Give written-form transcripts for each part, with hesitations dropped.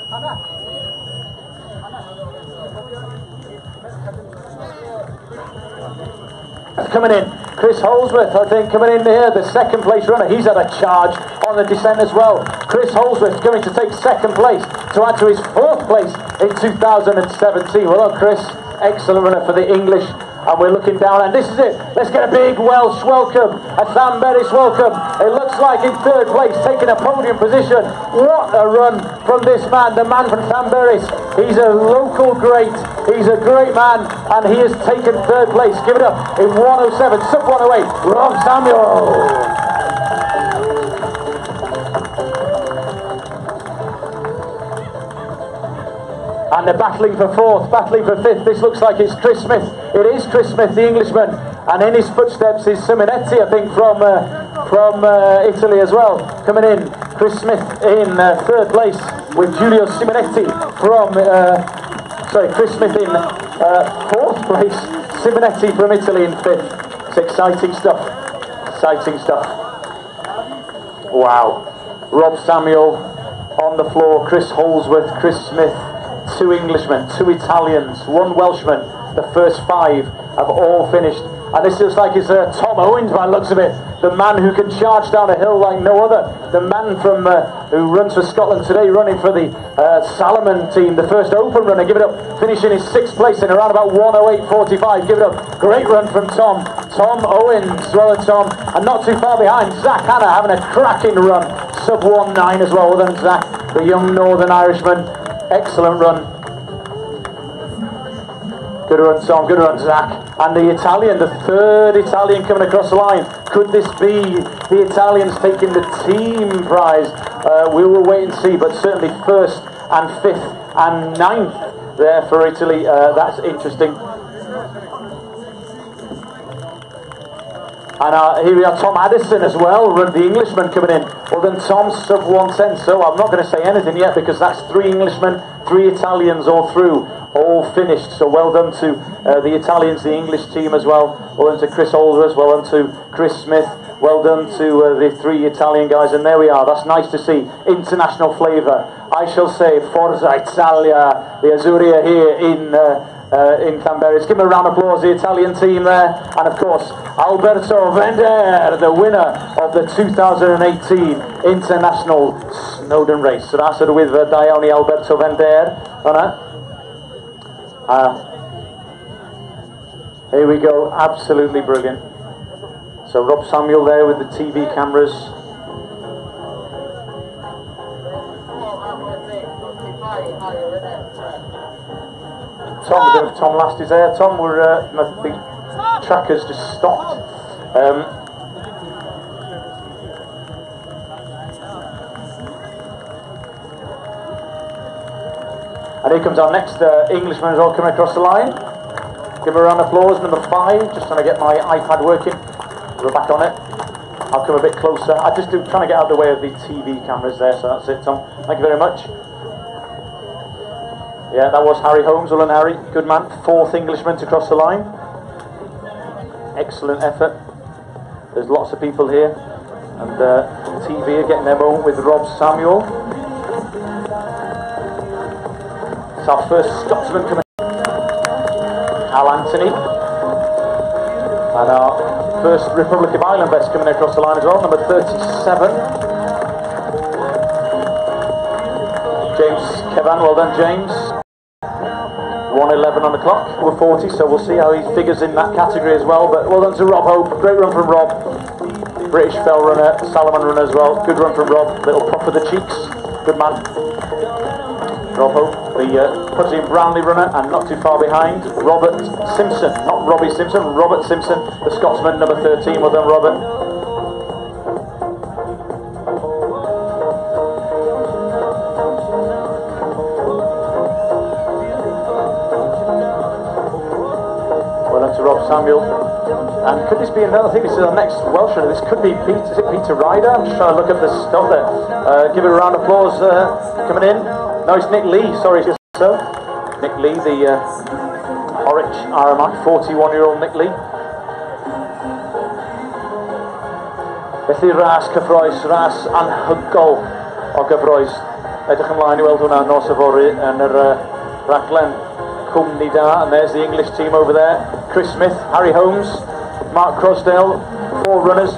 Coming in, Chris Holsworth, I think, coming in here, the second place runner. He's had a charge on the descent as well. Chris Holsworth going to take second place to add to his fourth place in 2017. Well done, Chris. Excellent runner for the English. And we're looking down, and this is it. Let's get a big Welsh welcome, a Llanberis welcome. It looks like in third place, taking a podium position. What a run from this man, the man from Llanberis. He's a local great. He's a great man, and he has taken third place. Give it up in 107, sub 108. Rob Samuel. And they're battling for fourth, battling for fifth. This looks like it's Chris Smith. It is Chris Smith, the Englishman. And in his footsteps is Simonetti, I think, from Italy as well. Coming in, Chris Smith in third place with Giulio Simonetti from... Chris Smith in fourth place. Simonetti from Italy in fifth. It's exciting stuff. Exciting stuff. Wow. Rob Samuel on the floor. Chris Holsworth, Chris Smith. Two Englishmen, two Italians, one Welshman. The first five have all finished. And this looks like it's Tom Owens by the looks of it. The man who can charge down a hill like no other. The man from who runs for Scotland today, running for the Salomon team, the first open runner. Give it up, finishing in sixth place in around about 108.45. Give it up, great run from Tom. Tom Owens, well done Tom. And not too far behind, Zach Hanna having a cracking run. Sub 1.9 as well, well done Zach, the young Northern Irishman. Excellent run. Good run, Tom. Good run, Zach. And the Italian, the third Italian coming across the line. Could this be the Italians taking the team prize? We will wait and see, but certainly first and fifth and ninth there for Italy. That's interesting. And here we are, Tom Addison as well, the Englishman coming in. Well then, Tom, sub 110. So I'm not going to say anything yet because that's three Englishmen, three Italians all through, all finished. So well done to the Italians, the English team as well. Well done to Chris Holsworth, well done to Chris Smith, well done to the three Italian guys. And there we are, that's nice to see. International flavour. I shall say, Forza Italia, the Azzurri are here in Llanberis. Give them a round of applause, the Italian team there. And of course, Alberto Vender, the winner of the 2018 International Snowdon Race. So that's it with Dione Alberto Vender. Here we go, absolutely brilliant. So Rob Samuel there with the TV cameras. Tom, I don't know if Tom Last is there. Tom, the tracker's just stopped. And here comes our next Englishman as well coming across the line. Give him a round of applause, number 5. Just trying to get my iPad working. We're back on it. I'll come a bit closer. I just do trying to get out of the way of the TV cameras there, so that's it, Tom. Thank you very much. Yeah, that was Harry Holmes. Well done, Harry. Good man. 4th Englishman to cross the line. Excellent effort. There's lots of people here. And TV are getting their moment with Rob Samuel. It's our first Scotsman coming. Al Anthony. And our first Republic of Ireland vest coming across the line as well, number 37. James Kevan, well done James. 1:11 on the clock, we're 40, so we'll see how he figures in that category as well. But well done to Rob Hope, great run from Rob. British fell runner, Salomon runner as well, good run from Rob. Little pop of the cheeks, good man. Rob Hope, the Pudgy and Brownlee runner, and not too far behind, Robert Simpson, not Robbie Simpson, Robert Simpson, the Scotsman, number 13, well done Robert. Rob Samuel, and could this be another thing? This is our next Welsh runner. This could be Peter. Is it Peter Ryder? I'm just trying to look up the stuff there. Give it a round of applause coming in. No, it's Nick Lee. Sorry, so Nick Lee, the Horwich RMI, 41-year-old Nick Lee. Felly ras cyffroes, ras anhygoel o gyffroes. edrych ymlaen I weld hwnna nos y fory yn yr raglen cwmni da, and there's the English team over there. Chris Smith, Harry Holmes, Mark Crosdale, four runners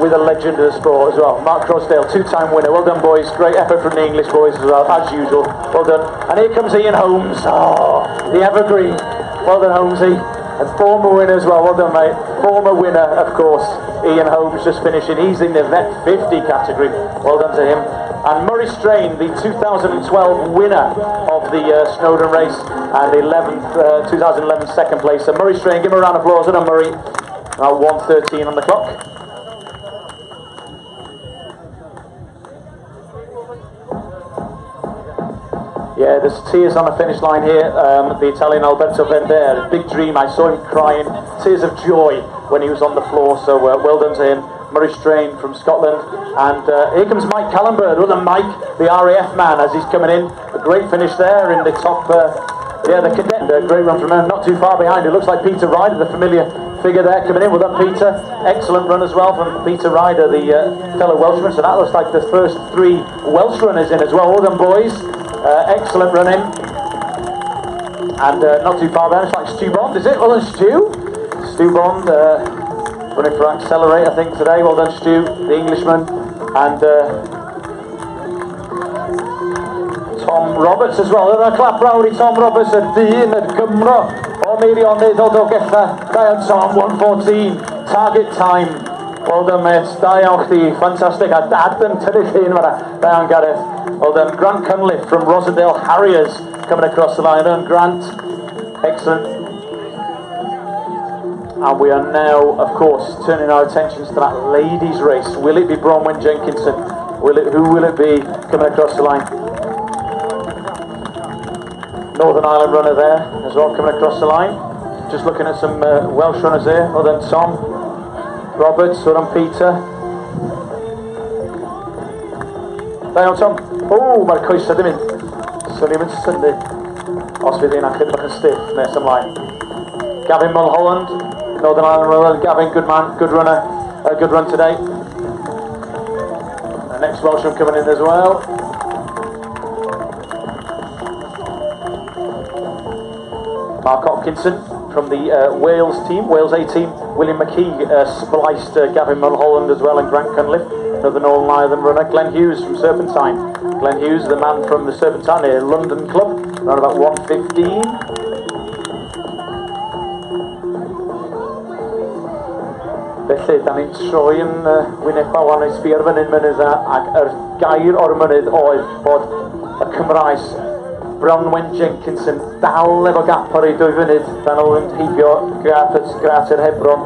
with a legend of the sport as well. Mark Crosdale, two-time winner. Well done, boys. Great effort from the English boys as well, as usual. Well done. And here comes Ian Holmes. Oh, the evergreen. Well done, Holmesy. And former winner as well. Well done, mate. Former winner, of course. Ian Holmes just finishing. He's in the Vet 50 category. Well done to him. And Murray Strain, the 2012 winner of the Snowdon Race, and the 2011 second place. So Murray Strain, give him a round of applause. Well done, Murray. About 1:13 on the clock. Yeah, there's tears on the finish line here. The Italian Alberto Vendere, big dream. I saw him crying, tears of joy when he was on the floor. So well done to him. Murray Strain from Scotland, and here comes Mike Callenberg. Well done, Mike, the RAF man, as he's coming in. A great finish there in the top. Yeah, the cadet. Great run from him. Not too far behind. It looks like Peter Ryder, the familiar figure there, coming in. Well done, Peter. Excellent run as well from Peter Ryder, the fellow Welshman. So that looks like the first three Welsh runners in as well. Well done, boys. Excellent running, and not too far behind. It's like Stu Bond, is it? Well done, Stu. Stu Bond running for Accelerate, I think, today. Well done, Stu, the Englishman, and Tom Roberts as well. Yna clap rawr I Tom Roberts, y dyn, y Gymro o Meirionnydd o Dolgella. Da iawn, Tom, 1:14, target time. Well done, mate. Da iawn chdi, fantastic. A dad yn tynnu llun fan'na. Da iawn, Gareth. Well done. Grant Cunliffe from Rosendale Harriers coming across the line. And Grant, excellent. And we are now, of course, turning our attentions to that ladies' race. Will it be Bronwyn Jenkinson? Who will it be coming across the line? Northern Ireland runner there as well coming across the line. Just looking at some Welsh runners there. Well done, Tom Roberts. Well done, Peter. Da iawn, Tom. O, mae'r coesau ddim yn. So ni'n mynd synnu. Os fydd un achyd bach yn stiff nes ymlaen. Gavin Mulholland, Northern Ireland runner. Gavin, good man, good runner. Good run today. The next Welshman coming in as well. Mark Hopkinson from the Wales team, Wales A team. William McKee spliced Gavin Mulholland as well, and Grant Cunliffe, another Northern Ireland runner. Glenn Hughes from Serpentine. Glenn Hughes, the man from the Serpentine London club, around about 1:15. Felly, da ni'n troi yn wyneba wan i sbio ar fyny'n mynydd ac yr gair o'r mynydd oedd bod y Cymraes Bronwyn Jenkinson dal efo gap ar ei 2 funud dan nhw yn heibio Grater Hebron.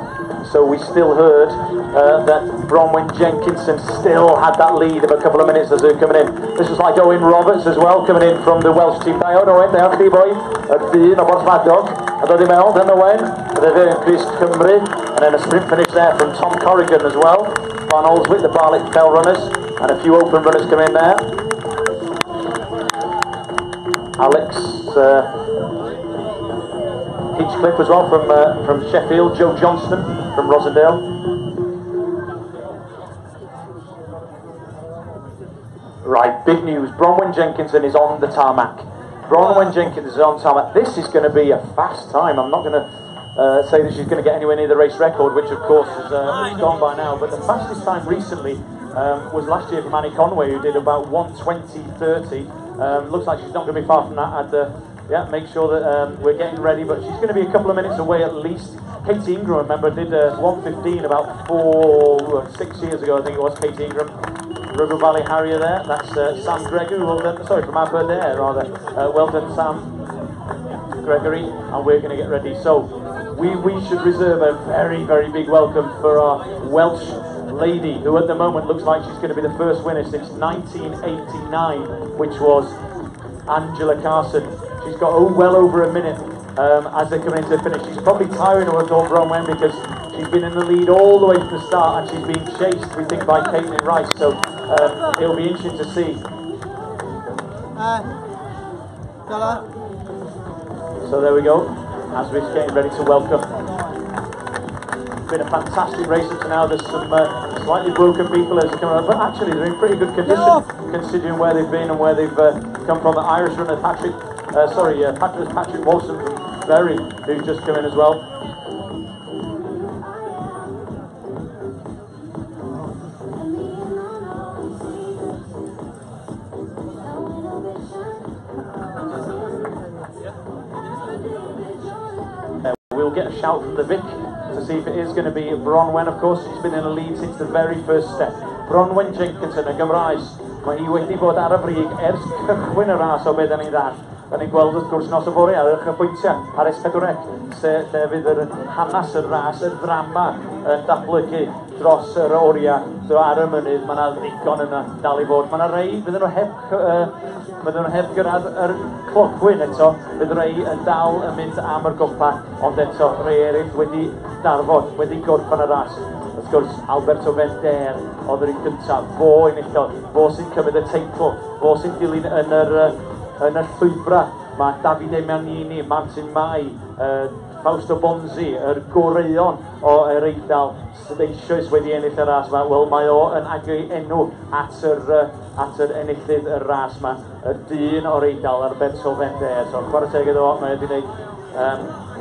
So we still heard that Bronwyn Jenkinson still had that lead of a couple of minutes as they're coming in. This was like Owen Roberts as well, coming in from the Welsh team. Da iawn, Owen, da iawn chdi, boi. Y dyn o Borthmadog. A dod I mewn, dyna Owen. A dod i'n Chris Cymru. And then a sprint finish there from Tom Corrigan as well. Van Olswick, the Barlick Fell runners. And a few open runners come in there. Alex Hinchcliffe as well from Sheffield. Joe Johnston from Rosendale. Right, big news. Bronwyn Jenkinson is on the tarmac. Bronwyn Jenkinson is on tarmac. This is going to be a fast time. I'm not going to say that she's going to get anywhere near the race record, which of course is gone by now. But the fastest time recently was last year from Annie Conway, who did about 1:20.30. Looks like she's not going to be far from that. Yeah, make sure that we're getting ready, but she's going to be a couple of minutes away at least. Katie Ingram, remember, did 1:15 about 6 years ago, I think it was. Katie Ingram, River Valley Harrier there. That's Sam Gregory, well done, sorry, from Aberdare rather. Well done, Sam Gregory, and we're going to get ready. So we should reserve a very, very big welcome for our Welsh lady, who at the moment looks like she's going to be the first winner since 1989, which was Angela Carson. She's got well over a minute as they're coming into the finish. She's probably tiring of her thought Bronwyn because she's been in the lead all the way from the start and she's been chased, we think, by Caitlin Rice. So it'll be interesting to see. So there we go, as we're getting ready to welcome. It's been a fantastic race up to now. There's some slightly broken people as they come around, but actually they're in pretty good condition considering where they've been and where they've come from. The Irish runner Patrick Wilson from Bury, who's just come in as well. We'll get a shout from the Vic to see if it is going to be Bronwen. Of course, he's been in a lead since the very first step. Bronwen Jenkinson, y Gymraes. Mae hi wedi bod ar y frig ers cychwyn y ras o beth ni'n ddall. Da ni'n gweld wrth gwrs nos o fore ar y pwyntiau ar S4C, lle fydd yr hanes y ras, y ddrama yn datblygu dros yr oriau. So ar y mynydd, mae yna ddigon yna dal i fod. Mae yna rei, fydden nhw heb gyrraedd yr clocwyn eto. Bydd rei yn dal yn mynd am yr gwmpa, ond eto rei eraill wedi darfod, wedi gorffan y ras. Wrth gwrs, Alberto Vender oedd yr un gyntaf, fo enillodd, fo sy'n cymryd y teitl, fo sy'n dilyn yn yr llwybra. Mae Davide Manini, Martin Mai, Fausto Bonzi, yr goreion o yr Eidal, sydd eisoes wedi ennill y ras yma. Wel, mae o yn agor enw at yr enillydd y ras yma, y dyn o'r Eidal, Alberto Vender. So, chwarae teg iddo, mae wedi gwneud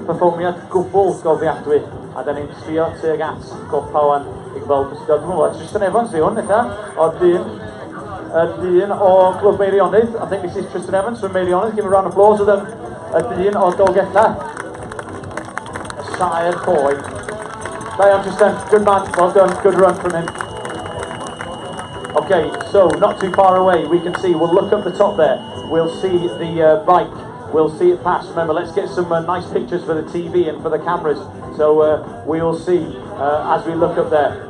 perfformiad gwbl gofiadwy, a da ni'n sbio tuag at gopa wan i gweld bysgod. Dwi'n meddwl, Tristan Evans di hwn, eitha, o'r dyn o Clwb Meirionydd. I think this is Tristan Evans from Meirionydd. Give him a round of applause with him. Y dyn o Dolgella. Y Sire Coy. There on Tristan, good man, well done, good run from him. Okay, so not too far away, we can see, we'll look up the top there, we'll see the bike. We'll see it pass. Remember, let's get some nice pictures for the TV and for the cameras. So we will see as we look up there.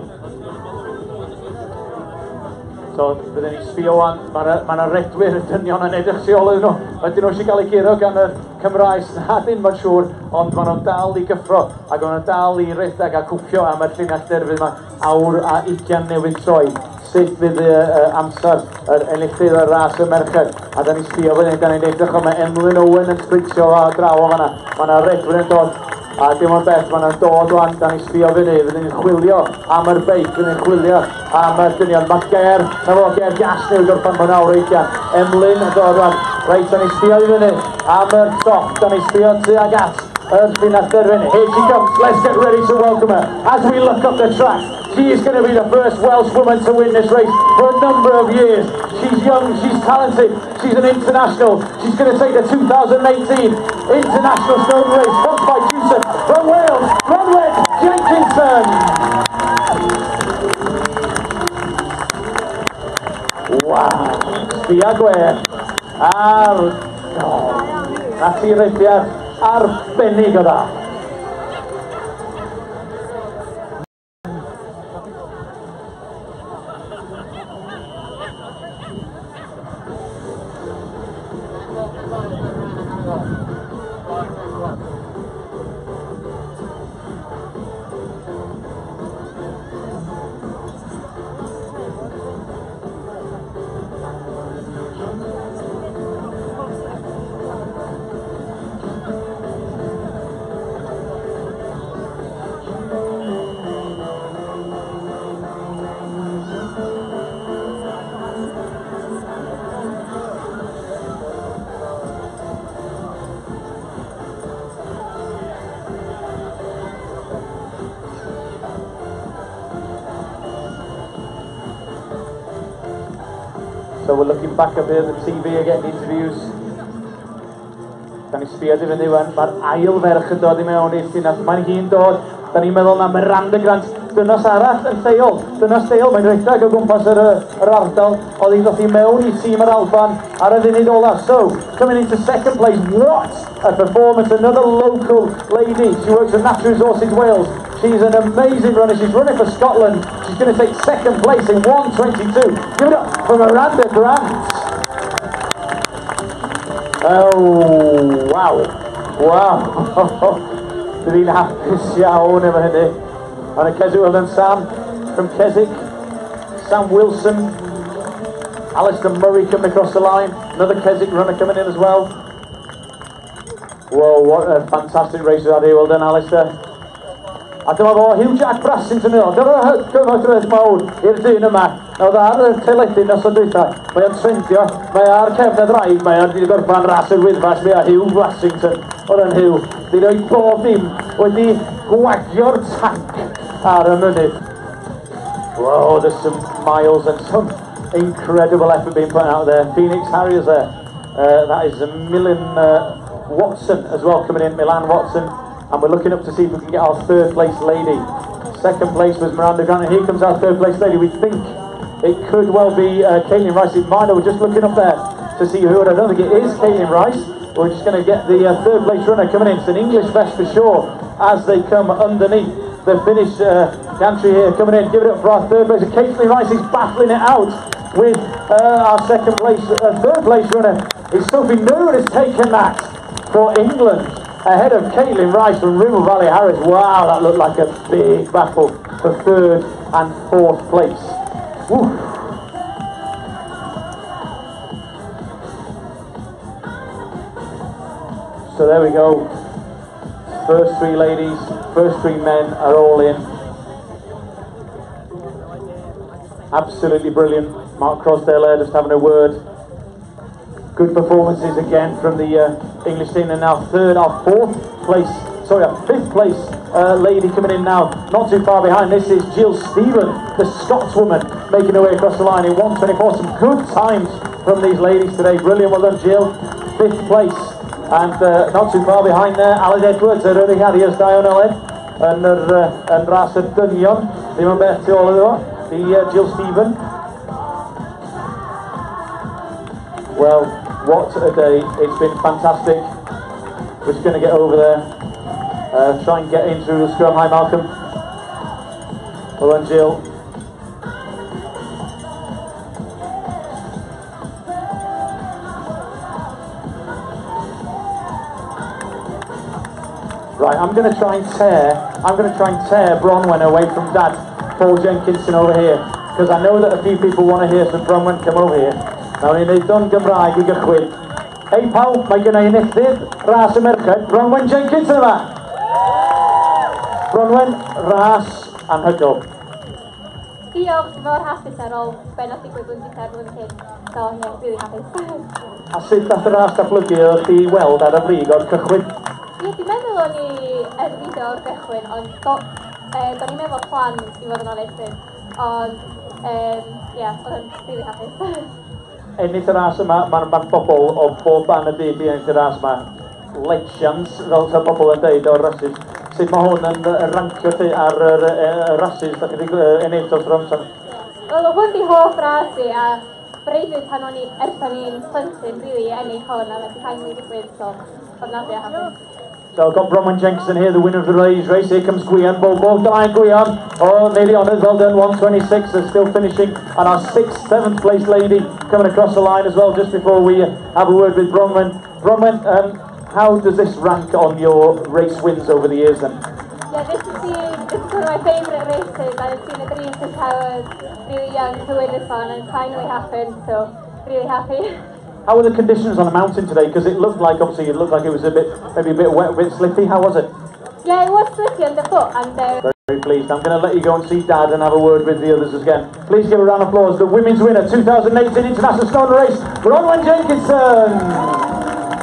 So, byddwn ni sbio wan, mae yna redwyr y dynion yn edrych tu ôl nhw. Ydyn nhw eisiau cael eu giro gan y Cymraes, na ddim yn siŵr, ond maen nhw'n dal i gyffro, ac maen nhw'n dal i redeg a cwcio am y llinell derfyd yma, awr a 20 newydd troi. Sut fydd amser yr enillydd y ras y merched, a da ni sbio fyny, da ni'n edrych o mae Emlyn Owen yn sprintio a draw o fanna. Mae yna redwyr yn dod, a dim ond beth, mae yna'n dod wan, da ni sbio fyny, fyddwn ni'n chwilio am yr beic, fyddwn ni'n chwilio am y dynion. Mae Ger, na fo, Ger Gasnew, gorffan mewn awr 20. Emlyn yn dod wan, reit, da ni sbio fyny am yr top, da ni sbio tuag at yr llinell derfyn. Here she comes, let's get ready to welcome her. As we look up the track, she is going to be the first Welsh woman to win this race for a number of years. She's young, she's talented, she's an international. She's going to take the 2018 International Snowdon Race, sponsored by Jewson, from Wales, Bronwen Jenkinson. Wow, sbiagwe nath i reithiad arbennig o dda. So we're looking back up here at the TV again, interviews. Da ni sbio di fyny wan, mae'r ail ferch yn dod i mewn i'r llinell. Mae'n hi'n dod, da ni'n meddwl na Miranda Grant, dynos arall yn lleol. Dynos lleol, mae'n rhedeg o gwmpas yr ardal, oedd hi'n dod i mewn i tîm yr Alban ar y funud ola. So, coming into second place, what a performance, another local lady. She works at Natural Resources Wales. She's an amazing runner. She's running for Scotland. She's going to take second place in 1:22. Give it up for Miranda Grant. Oh, wow. Wow. Bydd hi'n hapus iawn efo hynny. And a Keswick, well done Sam from Keswick. Sam Wilson. Alistair Murray coming across the line. Another Keswick runner coming in as well. Whoa, what a fantastic race we had here. Well done, Alistair. A dyma fo Hugh Jack Brassington yn ôl. Dyma gyfnodredd mawr i'r dyn yma. Nawr ar y teledu nos o dwytha. Mae o'n trendio. Mae ar cefnedd rhaid. Mae ar wedi gorffan ras yr wyddfas. Mae ar Hugh Brassington. O'r yn Hugh. Di roi bob dim wedi gwagio'r tanc ar y mynydd. Whoa, there's some miles and some incredible effort being put out there. Phoenix Harriers there. That is a Milan Watson as well coming in. Milan Watson. And we're looking up to see if we can get our third place lady. Second place was Miranda Grant, and here comes our third place lady. We think it could well be Caitlin Rice. It might. We're just looking up there to see who, and I don't think it is Caitlin Rice. We're just going to get the third place runner coming in. It's an English vest for sure as they come underneath the finish gantry here coming in. Give it up for our third place. Caitlin Rice is battling it out with our second place, third place runner. It's Sophie Noor has taken that for England. Ahead of Caitlin Rice from Ribble Valley Harris. Wow, that looked like a big battle for third and fourth place. Woo. So there we go. First three ladies, first three men are all in. Absolutely brilliant. Mark Crossdale there just having a word. Good performances again from the English team, and our fifth place lady coming in now, not too far behind. This is Jill Stephen, the Scotswoman, making her way across the line in 1:24. Some good times from these ladies today. Brilliant, well done, Jill. Fifth place, and not too far behind there, Alice Edwards, yr yr Harriers Dion Ellen, yn ras y dynion, ddim yn beth tu ôl iddo, Jill Stephen. Well, what a day. It's been fantastic. We're just going to get over there, try and get in through the scrum. Hi Malcolm. Well done, Jill. Right, I'm going to try and tear Bronwyn away from Dad, Paul Jenkinson over here, because I know that a few people want to hear some Bronwyn come over here. Nawr ni wneud o'n Gymraeg I gychwyn. Ei pawb, mae gynna I neithydd ras y merched, Bronwyn Jenkins yma. Bronwyn, ras anhygoel. Diolch, mor hapus ar ôl benod digwydd blwyddyn terfyn hyn. So, yeah, really hapus. A sut dath y ras datblygu oedd chi weld ar y brig o'r cychwyn? Ie, dwi'n meddwl o'n I yn fideo o'r cychwyn, ond do'n i'n meddwl plan I fod yn onest. Ond, ie, oedd yn really hapus. Ennill y ras yma, mae'r bobl o bob ban y byd I ennill y ras yma. Legends, fel ta'r bobl yn deud o'r rhasys. Sut mae hwn yn rancio chi ar y rhasys da chi wedi ennill o'r amser? Wel, o hwn di hoff ras I, a breuddwyd pan o'n I erbyn i'n plentyn, really, ennill hwn, a wedi cael ei digwydd, so, oedd nafio hapus. So I've got Bronwyn Jenkinson here, the winner of the race. Here comes Gwion, Bobo, the line Gwion. Oh, nearly honoured, well done, 1:26, they're still finishing. And our 6th, 7th place lady coming across the line as well, just before we have a word with Bronwyn. Bronwyn, how does this rank on your race wins over the years then? Yeah, this is one of my favourite races. I've seen a dream since I was really young to win this one, and it finally happened, so really happy. How were the conditions on the mountain today? Because it looked like, obviously, it was maybe a bit wet, a bit slippy. How was it? Yeah, it was slippy underfoot, and very pleased. I'm going to let you go and see Dad and have a word with the others again. Please give a round of applause. The women's winner, 2018 International Snowdon Race, Bronwyn Jenkinson.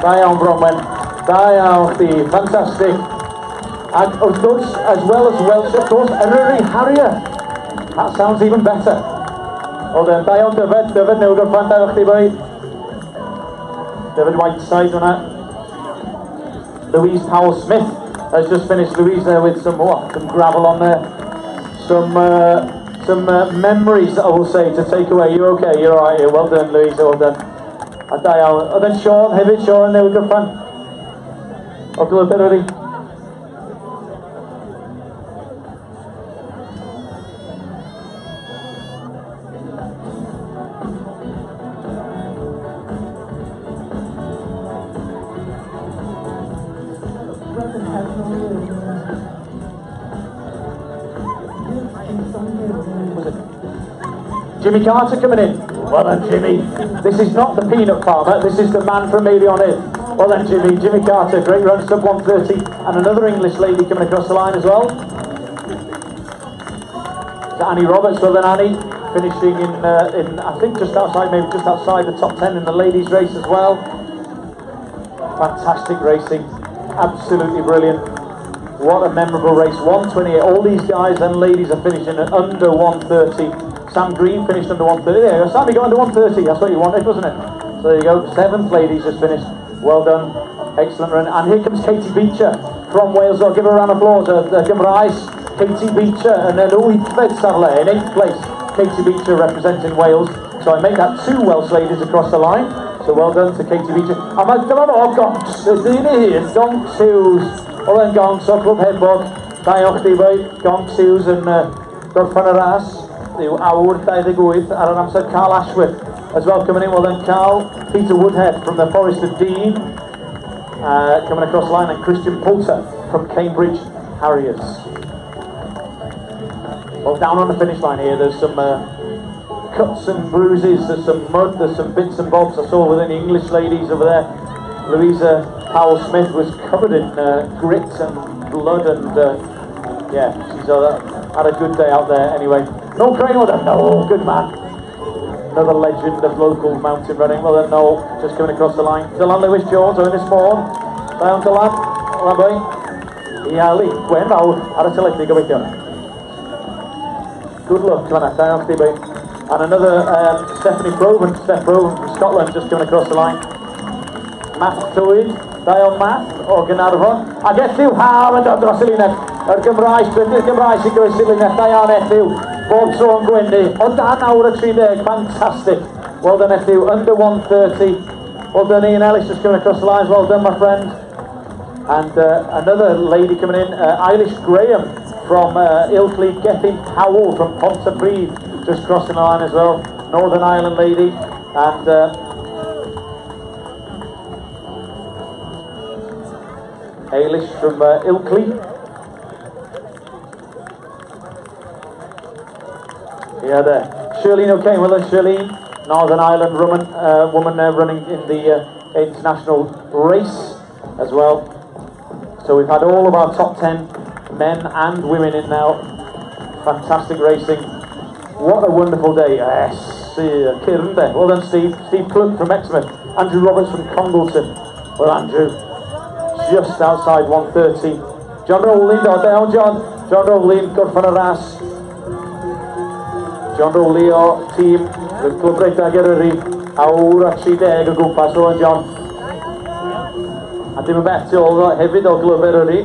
Da iawn, Bronwyn. Da iawn chdi. Fantastic. And of course, as well as Welsh, of course, Eryri Harrier. That sounds even better. Well then, da iawn, Dyfed, newid o'r fan, da chdi boi. David Whiteside on that. Louise Powell-Smith has just finished. Louise there with some gravel on there. Some memories, I will say, to take away. You're okay, you're alright here. Well done, Louise, well done. A da iawn. And then Sean hefyd, Sean yn newid o'r fan. O glwb Eryri. Jimmy Carter coming in. Well then, Jimmy. This is not the peanut farmer, this is the man from Maybe on It. Well then, Jimmy Carter, great run, sub 1:30, and another English lady coming across the line as well. Annie Roberts, well done Annie, finishing in I think just outside the top 10 in the ladies race as well. Fantastic racing, absolutely brilliant. What a memorable race, 1:28. All these guys and ladies are finishing at under 1:30. Sam Green finished under 1:30. There you go, Sammy got under 1:30, that's what you wanted, wasn't it? So there you go, 7th ladies just finished. Well done, excellent run. And here comes Katie Beecher from Wales. I'll give her a round of applause. Gymraes, Katie Beecher, and then Sarle in 8th place. Katie Beecher representing Wales. So I make that 2 Welsh ladies across the line. So well done to Katie Beecher. A mae dyma fo goncs, y dyn ei hun, goncs Hughes. Oedd e'n goncs o Clwb Hebog. Da o chdi boi, goncs Hughes yn gorffan y ras. Yw awr 28 ar yr amser Carl Ashworth. As well coming in, well then Carl, Peter Woodhead from the Forest of Dean. Coming across the line, and Christian Poulter from Cambridge Harriers. Well, down on the finish line here, there's some cuts and bruises, there's some mud, there's some bits and bobs. I saw within the English ladies over there, Louisa Powell-Smith was covered in grit and blood, and yeah, she's had a good day out there anyway. Noel Crane, well done, Noel, good man. Another legend of local mountain running. Well done, Noel, just coming across the line. Dylan Lewis-Jones, Owen Ysmôn, down Dylan, well boy. Iali, Gwen Fawr, ar y teledu, gobeithio. Good luck, Glenna, down chdi boy. And another Steph Proven from Scotland, just coming across the line. Matt Tywyd, Dion Matt, o Gynarfon. Ac Ethiw Haf yn dod dros y linell. Yr Gymraes, Brydydd Gymraes sy'n gwrs y linell. Dion Ethiw, bob tro yn gwenu. O dan awr y 30, fantastic. Well done Ethiw, under 1:30. Well done Ian Ellis, just coming across the lines. Well done my friend. And another lady coming in, Eilish Graham from Ilkley, Gethin Powell from Pontypridd, just crossing the line as well. Northern Ireland lady. And Eilish from Ilkley. Yeah, there. Shirlene O'Kane, well done Shirlene. Northern Ireland woman running in the international race as well. So we've had all of our top 10 men and women in now. Fantastic racing. What a wonderful day. Yes, Kieran there. Well done Steve. Steve Cluck from Exmouth. Andrew Roberts from Congleton. Well Andrew, just outside 1:30. John Rowley, down John. John Rowley, gorffan y ras. John Rowley o tîm y Clwb Redag Eryri. Awr a 30 o gwmpas o John. A dim yn beth tu ôl hefyd o Clwb Eryri.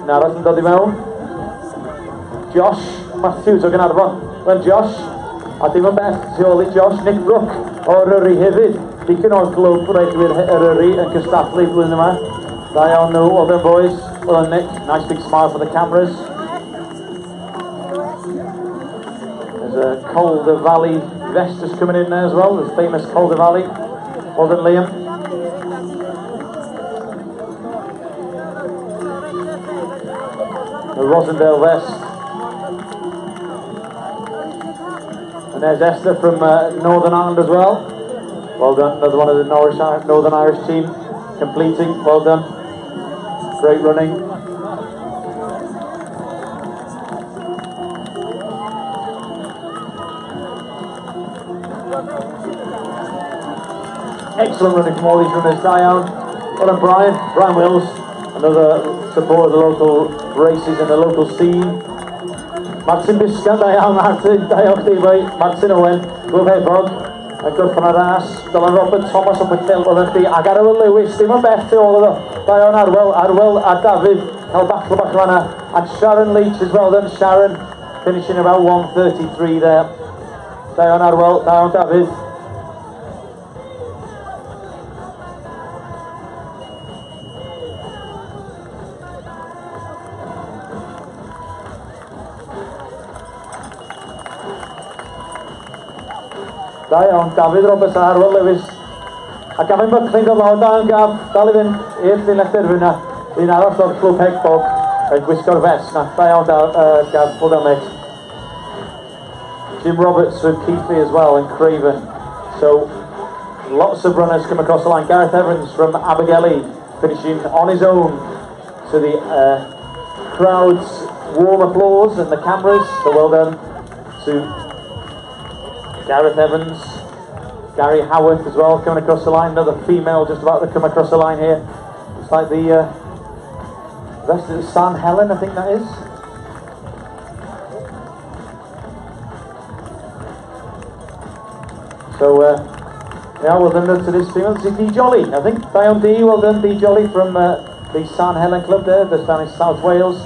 Yn arall yn dod i mewn. Josh Matthews o Gynarfon. Wel Josh. A dim yn beth tu ôl i Josh. Nick Brook o Eryri hefyd. Dicyn o'r Clwb Regwyr Eryri yn cystadlu flwyddyn yma. Da iawn nhw, well done boys. Well done Nick. Nice big smile for the cameras. There's a Calder Valley vest just coming in there as well. The famous Calder Valley. Well done Liam. The Rosendale vest. And there's Esther from Northern Ireland as well. Well done, another one of the Northern Irish team completing. Well done. Great running. Excellent running from all these runners. Diane. Well done Brian Wills. Another support of the local races and the local scene. Martin Biscan, da iawn Martin, da iawn chdi boi. Martin Owen, Clwb Hebog, a gorffan y ras. Dylan Robert Thomas o Bethel, oedd chdi. Ac Arwel Lewis, dim yn beth tu ôl iddo. Da iawn Arwel a David, cael bach fanna. And Sharon Leach as well then, Sharon, finishing about 1:33 there. Da iawn Arwel, da iawn David. Da iawn, David Roberts a Arwel Lewis. A Gavin Buckley'n dod lawr, da iawn Gav, dal i fynd i'r llinell derfyn na. Fi'n arall o'r Clwb Hebog yn gwisgo'r vest na. Da iawn Gav, hold on mate. Jim Roberts from Keithley as well in Craven. So lots of runners come across the line. Gareth Evans from Abergele finishing on his own. So the crowds warm applause and the cameras. So well done to Gareth Evans, Gary Howarth as well, coming across the line. Another female just about to come across the line here. It's like the rest of the San Helen, I think that is. So, yeah, well done to this female. This is D Jolly, I think. Dion D, well done, D Jolly from the San Helen Club there, that's down in South Wales.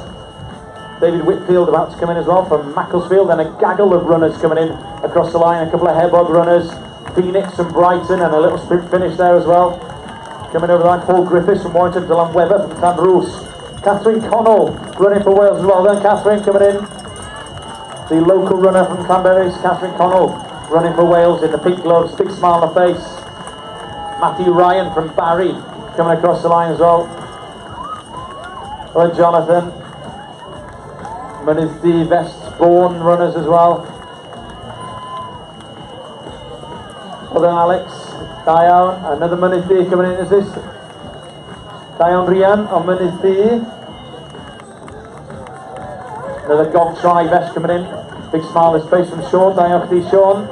David Whitfield about to come in as well from Macclesfield, and a gaggle of runners coming in across the line. A couple of Hebog runners, Phoenix from Brighton, and a little sprint finish there as well. Coming over the line, Paul Griffiths from Warrington, Dylan Webber from Llanrwst. Catherine Connell running for Wales as well. Then Catherine coming in. The local runner from Llanberis, Catherine Connell, running for Wales in the pink gloves, big smile on her face. Matthew Ryan from Barry coming across the line as well. Well, Jonathan. Mynydd Vest-born runners as well. Well done, Alex. Dion, another Mynydd coming in, is this? Dion Rian on Mynydd. Another Gog Tri Vest coming in. Big smile on his face from Sean. Diolch di Sean.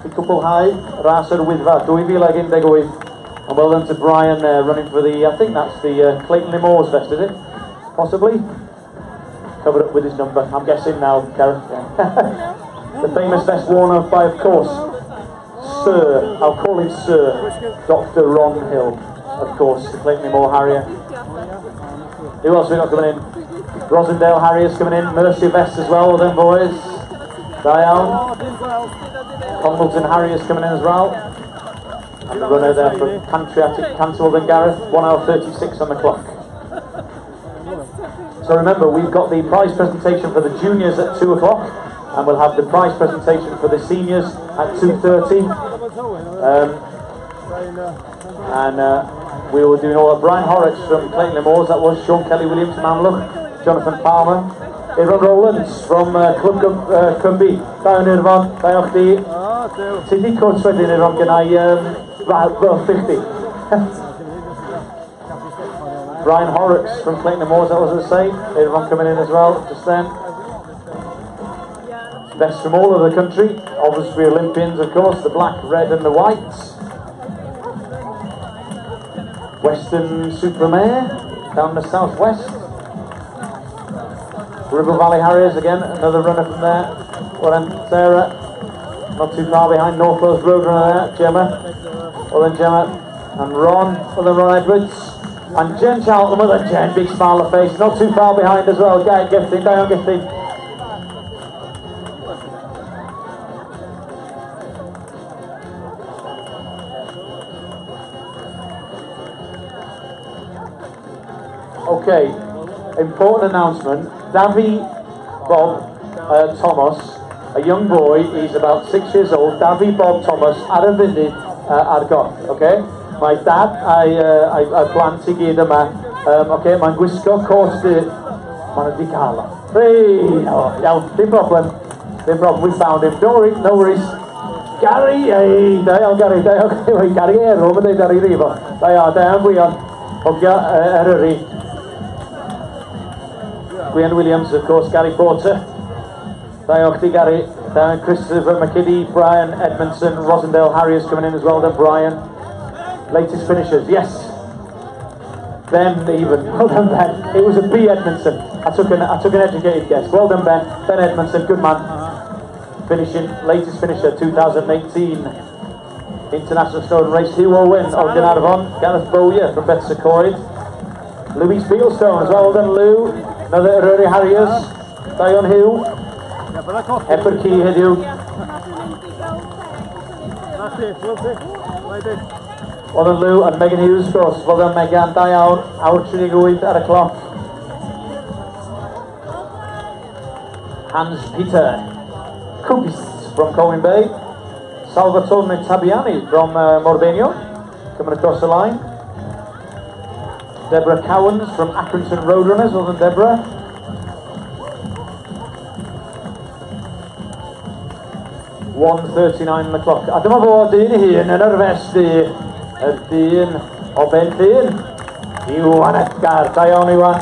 The couple high. Ras yr Wyddfa, 2018. And well done to Brian running for the, I think that's the Clayton Limors vest, is it? Possibly? Covered up with his number, I'm guessing now, Gareth. The famous vest worn by, of course, Sir, I'll call him Sir, Dr. Ron Hill, of course, the Clayton Limor Harrier. Who else have we got coming in? Rosendale Harriers coming in, Mercy vest as well, then boys. Dion. Congleton Harriers coming in as well. And the runner there from Patriotic Canterville, then Gareth, 1 hour 36 on the clock. So remember, we've got the prize presentation for the juniors at 2 o'clock, and we'll have the prize presentation for the seniors at 2:30. We were doing all that. Brian Horrocks from Clayton Limors, that was Sean Kelly Williams from Amlwch, Jonathan Palmer, Aaron Rowlands from Clwb Cymru, Dion Irfon, Diolch di. Ti di cwrs wedyn Irfon gynnau 50. Brian Horrocks from Clayton Limors, that was the same. Everyone coming in as well, just then. Best from all over the country. Obviously Olympians, of course, the black, red and the whites. Western Supermare, down the southwest. River Valley Harriers again, another runner from there. Well then, Sarah, not too far behind. North Wales Road runner there, Gemma. Well then, Gemma and Ron, well then Ron Edwards. And Jen Charlton, mother Jen, big smile on her face, not too far behind as well. Dion Gifting. Okay, important announcement. Davy Bob Thomas, a young boy, he's about 6 years old. Davy Bob Thomas ar y funud ar goll, okay? My dad a'i plant I gyd yma, okay, mae'n gwisgo cwrt mae'n wedi cael o. Hey, oh, iawn, dim problem, we found him, don't worry, no worries. Gary, hey, Gary Ero, mae'n dweud ar ei rifo. Dion Gwion, hofio Eryri. Gwion Williams, of course, Gary Porter. Diolch di Gary, Christopher McKinney, Brian Edmondson, Rosendale Harriers coming in as well, then Brian. Latest finishers, yes. Ben even, well done Ben. It was a B Edmondson. I took an educated guess. Well done Ben. Ben Edmondson, good man. Finishing, latest finisher, 2018 International Snowdon Race. Who will win? Ogden Arfon, Gareth Bowyer from Betsacoed. Louis Fieldstone as well done, Lou. Another Eryri Harriers. Dion Hugh. Eper Key heddiw. Well done Lou and Megan Hughes, of course. Well done Megan, Dion, awr 38 ar y cloc. Hans Peter Kubis from Colwyn Bay. Salvatore Tabiani from Morbenio, coming across the line. Deborah Cowans from Accrington Roadrunners, well done Deborah. .1:39 on the clock. A dyma fod un hun yn yr festi. Y dyn o Ben Llyn. Iwan Edgar, Dion Iwan.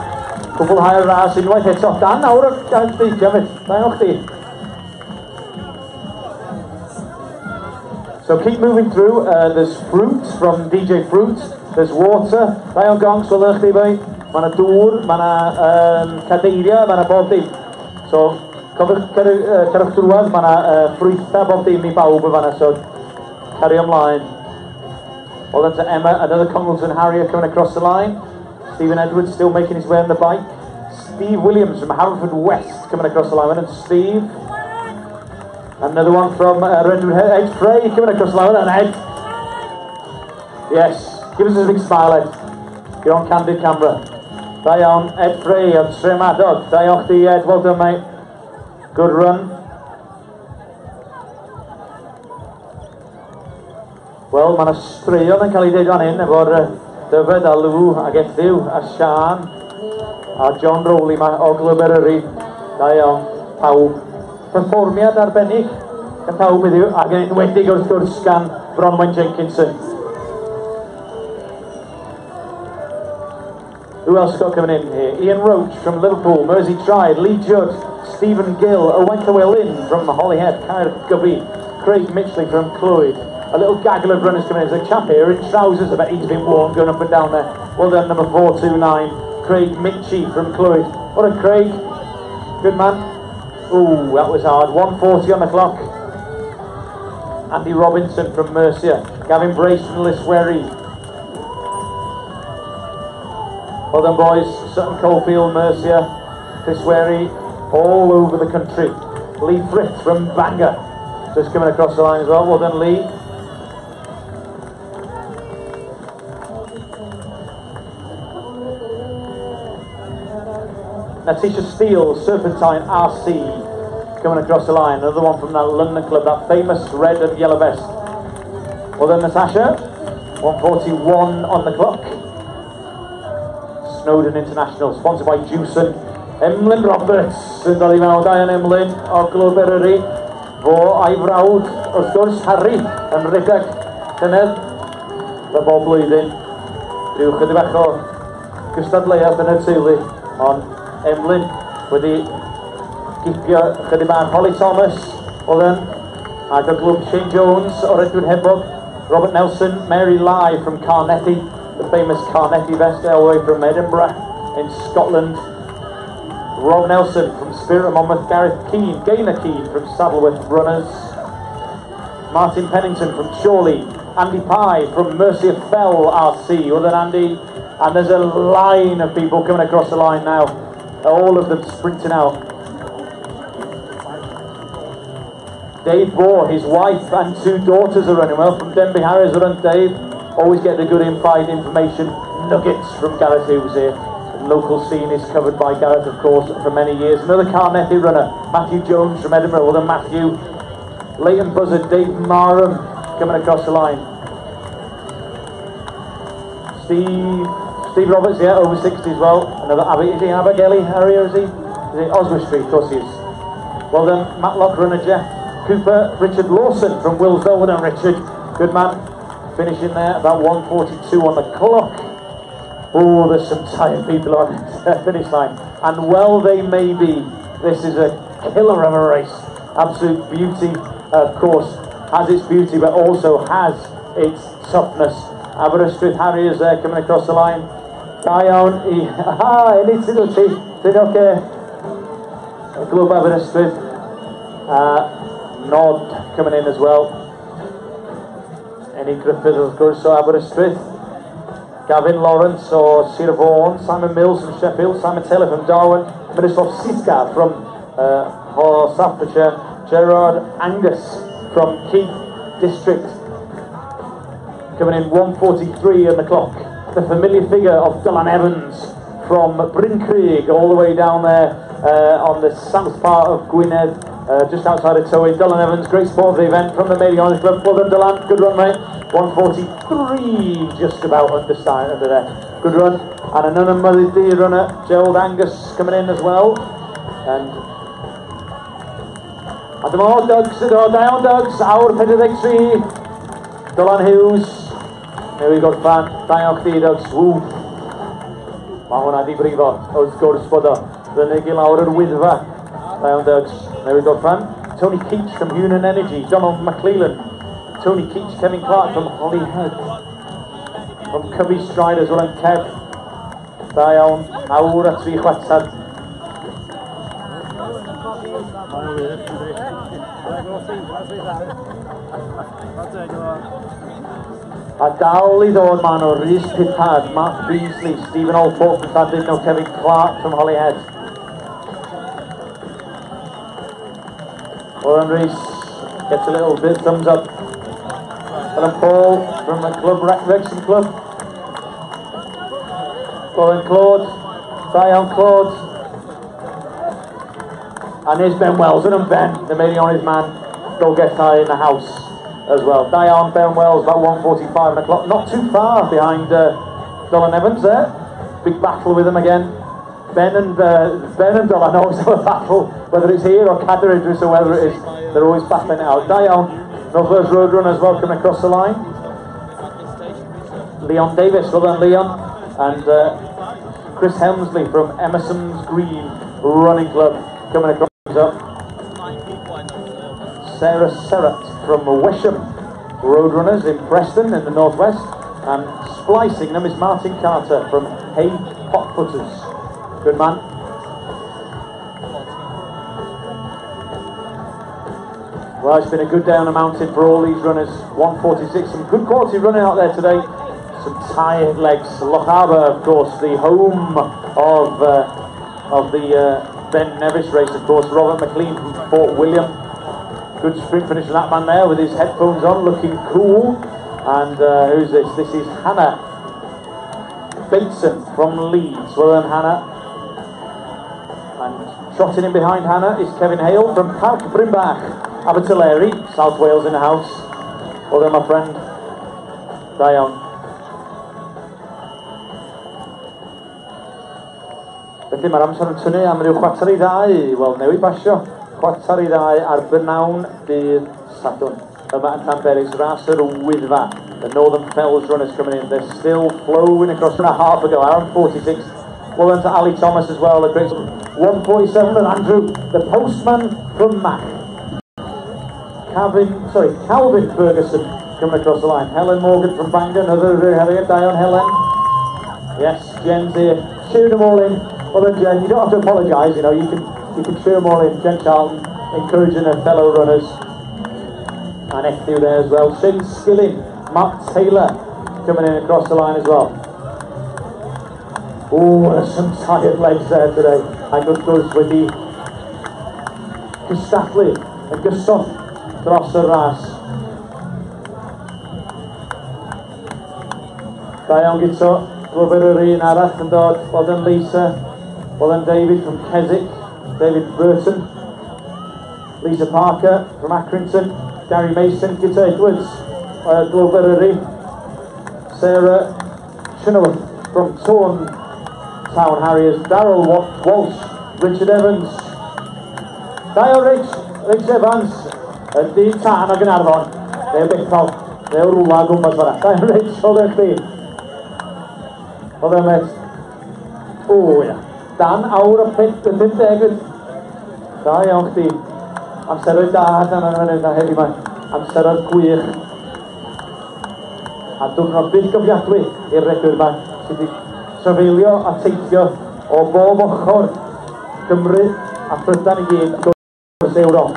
Cwbl hael ras unwaith eto. Dan nawr o beicio fydd. Da o chdi. So keep moving through. There's fruit from DJ Fruit. There's water. Da o'n gongs fel ydych chi bai. Mae yna dŵr, mae yna cadeiria, mae yna bob dim. So cofiwch cerwch drwad, mae yna ffrwytha bob dim I bawb yma. So carry ymlaen. Well done to Emma, another Congleton Harrier coming across the line. Stephen Edwards still making his way on the bike. Steve Williams from Haverford West coming across the line. Well done to Steve. Another one from Redwood Ed Frey coming across the line. Well done, Ed. Yes, give us a big smile, Ed. You're on candid camera. Da iawn, Ed Frey on Tremadog. Da iawn chdi, Ed. Well done, mate. Good run. Wel, mae yna straeon yn cael ei ddeud fan hyn efo'r Dyfed a Lw ag Ethyw a Sian a John Rowley mae o Glyberyri. Da iawn, pawb. Perfformiad arbennig gan pawb heddiw ac yn enwedig wrth gwrs gan Bronwyn Jenkinson. Who else got coming in here? Ian Roach from Liverpool, Mersey Tribe, Lee Judd, Stephen Gill, Owen Llewellyn from Holyhead, Caer Gubby, Craig Mitchley from Clwyd. A little gaggle of runners coming in. There's a chap here in trousers, I bet he's been worn going up and down there. Well done, number 429, Craig Mitchie from Clwyd. What a Craig. Good man. Ooh, that was hard. 1:40 on the clock. Andy Robinson from Mercia. Gavin Brace from Liswerry. Well done, boys. Sutton Coldfield, Mercia, Liswerry, all over the country. Lee Frith from Bangor. Just coming across the line as well. Well done, Lee. Natisha Steele, Serpentine RC, coming across the line. Another one from that London club, that famous red and yellow vest. Well done, Natasha. 1:41 on the clock. Snowdon International, sponsored by Jewson. Emlyn Roberts yn dal I mewn. Da iawn Emlyn o Glyberyri. Fo a'i frawd, wrth gwrs, Harry, yn rhedeg llynedd. Fe bob blwyddyn. Rhyw chydig bach o gystadleuaeth yn y teulu. Ond Emlyn wedi gipio chydig bach Holly Thomas, oedd yn, ac o glwb Shane Jones o Redwood Hebog, Robert Nelson, Mary Lai from Carnegie, the famous Carnegie vest all the way from Edinburgh in Scotland. Rob Nelson from Spirit of Monmouth, Gareth Keane, Gaynor Keane from Saddleworth Runners, Martin Pennington from Chorley, Andy Pye from Mercia Fell RC, well done Andy, and there's a line of people coming across the line now, all of them sprinting out. Dave Bohr, his wife and two daughters are running well from Denby Harriers. Well done Dave, always get the good inside information, nuggets from Gareth Hughes here. The local scene is covered by Gareth of course for many years. Another Carnegie runner, Matthew Jones from Edinburgh. Well done Matthew. Leighton Buzzard, Dave Marham coming across the line. Steve Roberts, yeah, over 60 as well. Another is he Abergelly Harrier, is he? Is it Oswestry? Street? Of course he is. Well done, Matlock runner Jeff Cooper. Richard Lawson from Willesdale. Well done Richard, good man. Finishing there, about 1:42 on the clock. Oh, there's some tired people on the finish line. And well they may be. This is a killer of a race. Absolute beauty, of course, has its beauty, but also has its toughness. Aberystwyth Harriers there coming across the line. Da iawn I... Aha, enid o ti. Dyn oce. Glwb Aberystwyth. Nod coming in as well. Enid Griffith, of course, so Aberystwyth. Gavin Lawrence or Sir Vaughan. Simon Mills from Sheffield. Simon Taylor from Darwin. Miroslav Siska from Staffordshire. Gerard Angus from Keith District. Coming in 1:43 on the clock. The familiar figure of Dylan Evans from Bryn Creek, all the way down there on the south part of Gwynedd, just outside of Tywyn. Dylan Evans, great sport of the event from the Mailie Honors Club. Well done Dylan, good run mate. 1:43, just about under there. Good run. And another Mother Deer runner, Gerald Angus, coming in as well. And the more Dogs, down Dogs, our Pedidextree, Dylan Hughes. Here we got fan, Dion Dogs, woo. Mae hwnna di brifo, wrth gwrs bod o ddynegu lawr yr wyddfa. Round newydd gorffan. Tony Keach from Hunan Energy, Donald McClellan, Tony Keach, Kevin Clark from Holyhead, from Cubby Striders, wel yn Kev. Da iawn, awr a 3 chwarter. A dal I ddod maen nhw, Rhys Pippard, Mark Beasley, Stephen Allport from Llandudno, Kevin Clark from Holyhead. Owen Rees gets a little bit thumbs up. Alan Paul from the club, Wrexham Club. Owen Claude, Dion Claude. And here's Ben Wells, and Ben, the Mary on his man, go get in the house as well. Dion, Ben Wells, about 1:45 o'clock, not too far behind Dolan Evans there. Big battle with him again. Ben and Dolan always have a battle, whether it's here or Cadder Idris or whether it is, they're always battling it out. Dion, Northwest Roadrunners, welcome across the line. Leon Davis, well done Leon, and Chris Helmsley from Emerson's Green Running Club coming across up. Sarah Serratt from Wisham Roadrunners in Preston in the northwest, and splicing them is Martin Carter from Hay Pot Putters. Good man. Well, it's been a good day on the mountain for all these runners. 1:46, some good quality running out there today. Some tired legs. Loch Harbour, of course, the home of the Ben Nevis race, of course. Robert McLean from Fort William. Good sprint finish from that man there with his headphones on, looking cool. And who's this? This is Hannah Bateson from Leeds. Well done, Hannah. And trotting in behind Hannah is Kevin Hale from Park Brimbach, Abertillery, South Wales in the house. Well done, my friend. Dion. Felly mae'r amser yn tynnu am ryw chwarter I 2, wel newid basio, chwarter I 2 ar bynawn dydd Sadwrn. Yma yn Llanberis, ras yr Wyddfa. The Northern Fells runners coming in, they're still flowing across and a half ago, around 46. Well done to Ali Thomas as well, the great 1:47, and Andrew, the postman from Mac. Calvin Ferguson coming across the line. Helen Morgan from Bangor, another Harriet, Dion Helen. Yes, Jen's here, cheering them all in. Well then Jen, you don't have to apologise, you know, you can cheer them all in. Jen Charlton encouraging her fellow runners. And Ethel there as well. Shane Skilling, Mark Taylor coming in across the line as well. Oh, there's some tired legs there today. And good goes with the Cystadlu and Gyswllt dros y ras. Da iawn gyto, Robert yr un arall yn dod. Well done Lisa, well done David from Keswick, David Burton, Lisa Parker from Accrington, Gary Mason, Gyto Edwards, Glover yr un, Sarah Chenoweth from Torn Town Harriers, Darryl Walsh, Richard Evans, Dio Rich Evans, di tan o Gynarfon, neu bethol, neu rwla gwmpas fan'na. Dio Rich, hold on chdi. Hold on met. O ia, dan awr o 50. Da iawn chdi. Amseroedd da na heddi yma. Amseroedd gwych. A diwrnod byth gofiadwy i'r redwyr yma sydd wedi trafeilio a teithio o bob ochr Cymru a Prydain I gyd gwrs Ewrop.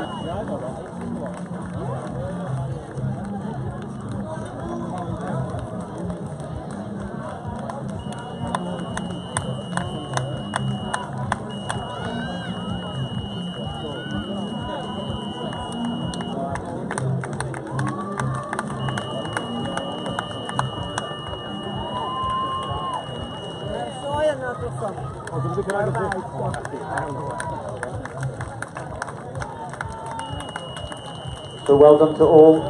So well done to all.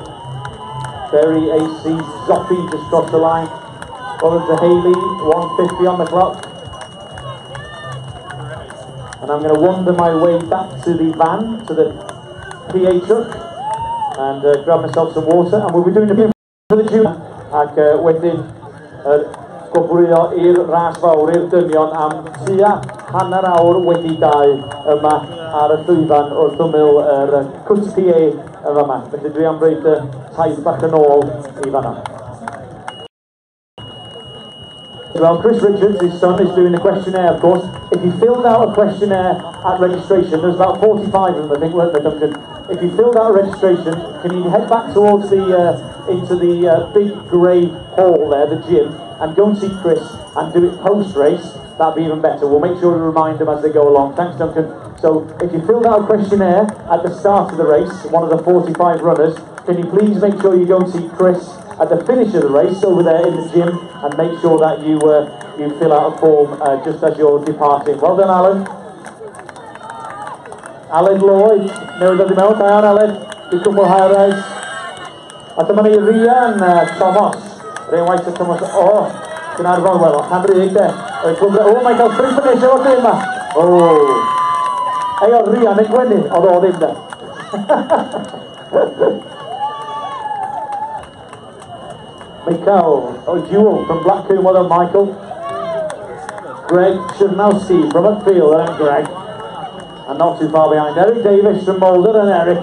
Berry, AC, Zoppy just crossed the line. Well done to Haley, 1:50 on the clock. And I'm going to wander my way back to the van, to the PA truck, and grab myself some water. And we'll be doing a bit for the tune. Ac wedyn, gofwrio i'r ras fawr i'r dynion am tua hanner awr wedi 2 yma ar y llwyfan wrth ymyl yr cwtpie yma yma. Felly dwi am roed y taith bach yn ôl i fanna. Well, Chris Richards, his son, is doing a questionnaire, of course. If you filled out a questionnaire at registration, there's about 45 of them, I think, weren't there, Duncan? If you filled out a registration, can you head back towards the, into the big grey hall there, the gym, and go and see Chris and do it post-race? That'd be even better. We'll make sure we remind them as they go along. Thanks, Duncan. So, if you filled out a questionnaire at the start of the race, one of the 45 runners, can you please make sure you go and see Chris at the finish of the race over there in the gym, and make sure that you you fill out a form just as you're departing. Well done, Alan. Alan Lloyd, newydd ddod I mewn. Da iawn, Alan. Dwi'n cwmwlhau'r reis. A dyma ni Rhian Thomas. Rhian White a Thomas. O, dwi'n arfon, wel, Canrug de. O, mae'n cael free finish o'r dyn yma. O. Ei, o, Rhian yn gwenu. Oedd o ddim de. Michael O'Jewel from Blackcomb, well done, Michael. Greg Chernowski from Upfield, and Greg. And not too far behind, Eric Davis from Moulder, and Eric.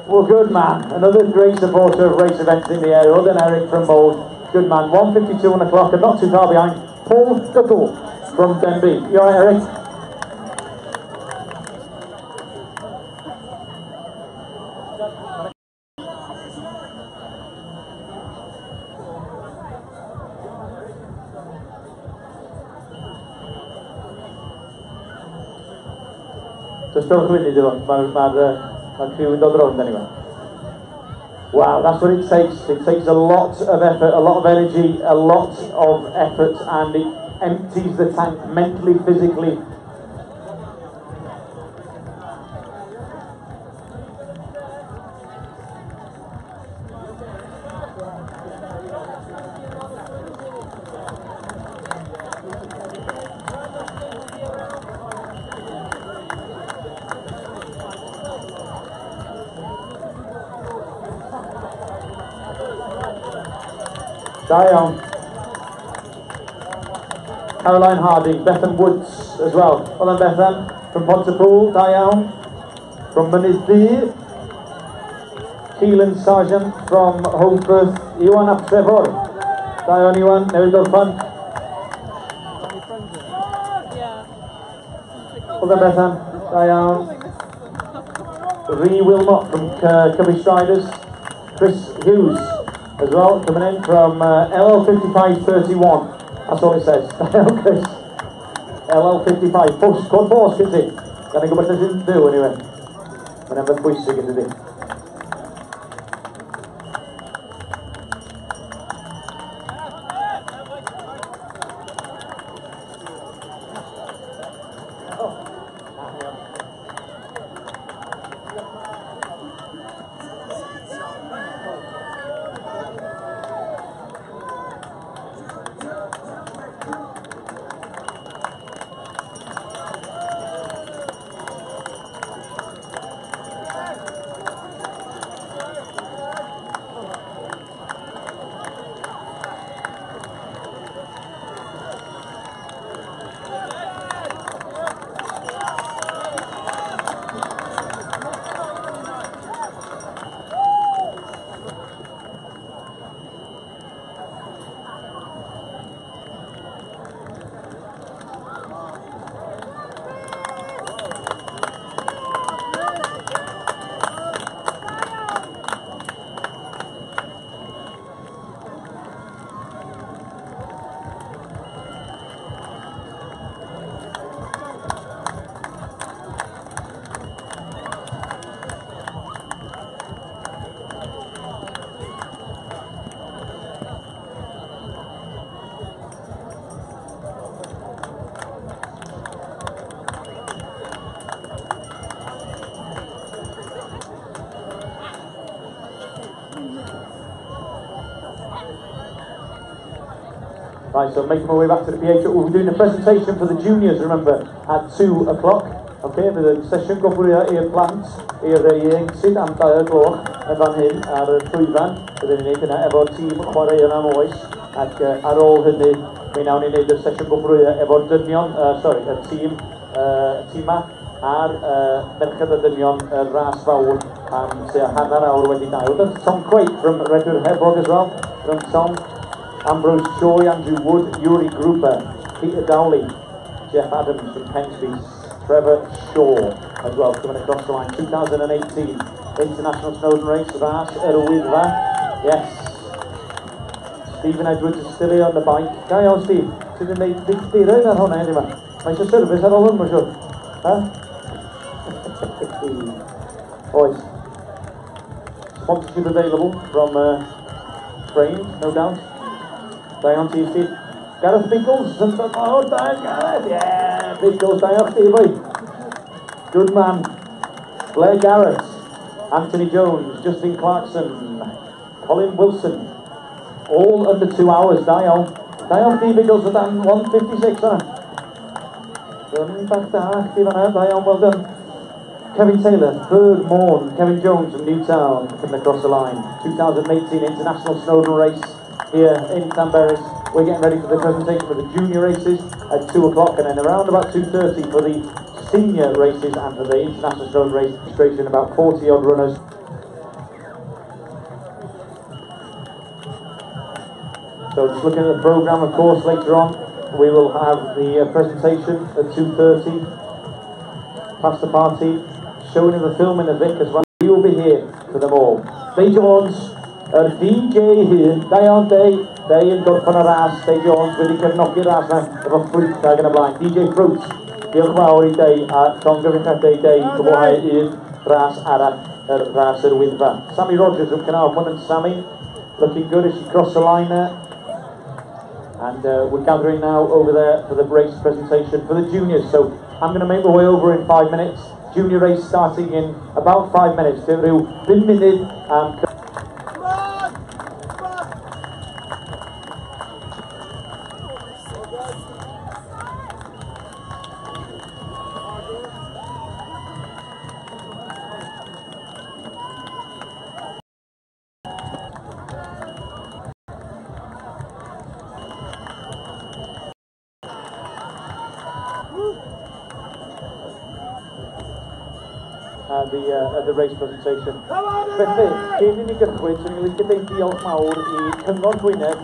Well, good man. Another great supporter of race events in the area, other than Eric from Mould. Good man. 1:52 on the clock, and not too far behind, Paul Duckle from Denby. You alright, Eric? Just don't win it, my crew in the road anyway. Wow, that's what it takes. It takes a lot of effort, a lot of energy, a lot of effort, and it empties the tank mentally, physically. Dion, Caroline Harding, Bethan Woods as well. Well done, Bethan from Pontypool. Dion from Mynydd, Keelan Sargent from Holmfirth. Iwan ap Trevor. Dion, Iwan, there we go, fun. Well done, Bethan. Dion. Ree Wilmot from Cubby Striders. Chris Hughes as well, coming in from LL5531. That's all it says. Chris. LL55. Post, cod post, is it? Gan i gwybod beth ydyn byw, anyway. Mae'n efo'n bwysig ydy. Right, so making my way back to the PH. We'll be doing a presentation for the juniors, remember, at 2 o'clock. Okay, fydd y sesiwn gofwrio i'r plant, i'r ieuenctid am 2 o'r gloch yn fan hyn ar y llwyfan. Byddwn ni'n neud hynna efo tîm chwaraeon am oes. ac ar ôl hynny mi nawn ni wneud y sesiwn gwbrwyo efo'r dynion, y tîma a'r merched y dynion y ras fawr am tua hanner awr wedi dael. There's Tom Quake from Redwood Hebrog as well, from Tom, Ambrose Choi, Andrew Wood, Yuri Gruber, Peter Dowley, Jeff Adams from Pensby, Trevor Shaw as well coming across the line. 2018 International Snowdon Race, ras yr Wyddfa, yes. Stephen Edwards is still here on the bike. Go on, Steve. Sydd yn neud dictiroedd ar hwnna yma. Mae eisiau service ar ôl hwn, mae'n siwr. Oes. Sponsorship available from Frame, no doubt. Go on, Steve. Gareth Biggles. Oh, Gareth. Yeah, Biggles. Go on, Steve. Good man. Blair Garrett. Anthony Jones. Justin Clarkson. Colin Wilson. All under 2 hours, Dion. Dion Steve Biggles at 1:56, Dion, well done. Kevin Taylor, Berg Morn, Kevin Jones from Newtown coming across the line. 2018 International Snowdon Race here in Llanberis. We're getting ready for the presentation for the junior races at 2 o'clock, and then around about 2:30 for the senior races and for the International Snowdon Race registration, about 40 odd runners. So just looking at the programme, of course, later on we will have the presentation at 2:30, past the party, showing of the film in the Vic as well. We will be here for them all. Day Jones, DJ here, Day yn gorffan y ras, Day Jones wedi cefnogi'r ras na efo ffrwyth ag yn y blaen. DJ Fruit, diolch fawr I Day a llongyfrichiadau Day, cwblhau un ras arall, yr ras yr Wyddfa. Sammy Rogers from Canarfon and Sammy, looking good as she crossed the line there. And we're gathering now over there for the race presentation for the juniors. So I'm going to make my way over in 5 minutes. Junior race starting in about 5 minutes. Rhyw 5 munud am... the race presentation. Felly, cyn I ni gychwyn, swn i'n licio deud diolch mawr I Cyngor Gwynedd,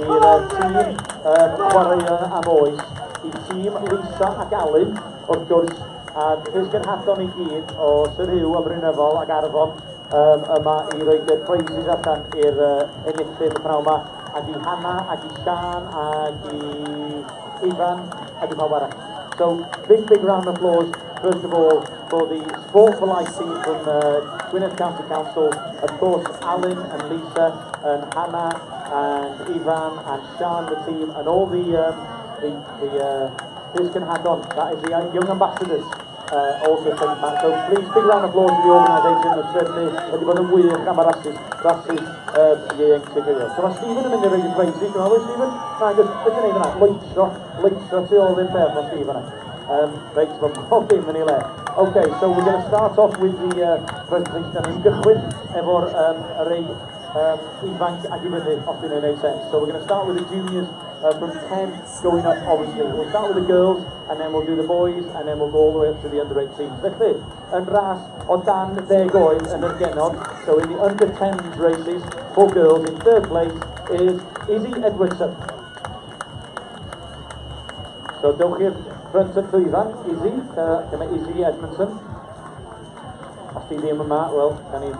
i'r tîm chwaraeon am oes, I tîm Lisa ac Alun, wrth gwrs, a ddys gynhadon I gyd o Syrhyw a Brynyddol ac Arfon yma I roi'r prizes allan i'r enillydd y pnawn yma, ac I Hannah, ac I Sian, ac I Ifan, ac I pawb arall. So, big round of applause, first of all, for the Sport for Life team from Gwynedd County Council. Of course, Alan and Lisa and Hannah and Ivan and Sian, the team, and all the Discan Haddon, that is the young ambassadors, also taking part. So please, big round of applause to the organisation that's certainly wedi bod yn wych am y rhasys ieuenctid. So mae Stephen yn mynd i'r rhaid crazy, dwi'n meddwl, Stephen? Na, just, beth yn neud yna? Leitro tu ôl i'r peth o Stephen. Right, so bob dim yn ei le. Okay, so we're going to start off with the presentation. Yn gychwyn efo'r rei ifanc ac I fyny, os dyn nhw'n neud sense. So we're going to start with the juniors from 10 going up, obviously. We'll start with the girls, and then we'll do the boys, and then we'll go all the way up to the under 18s. Felly, yn ras o dan 10 oed yn yr genod, so in the under 10s races, for girls, in third place is Izzy Edwardson. So dewch i'r front yn llwyfan, Izzy, dyma Izzy Edmondson. Os di ddim yma, wel, gan ni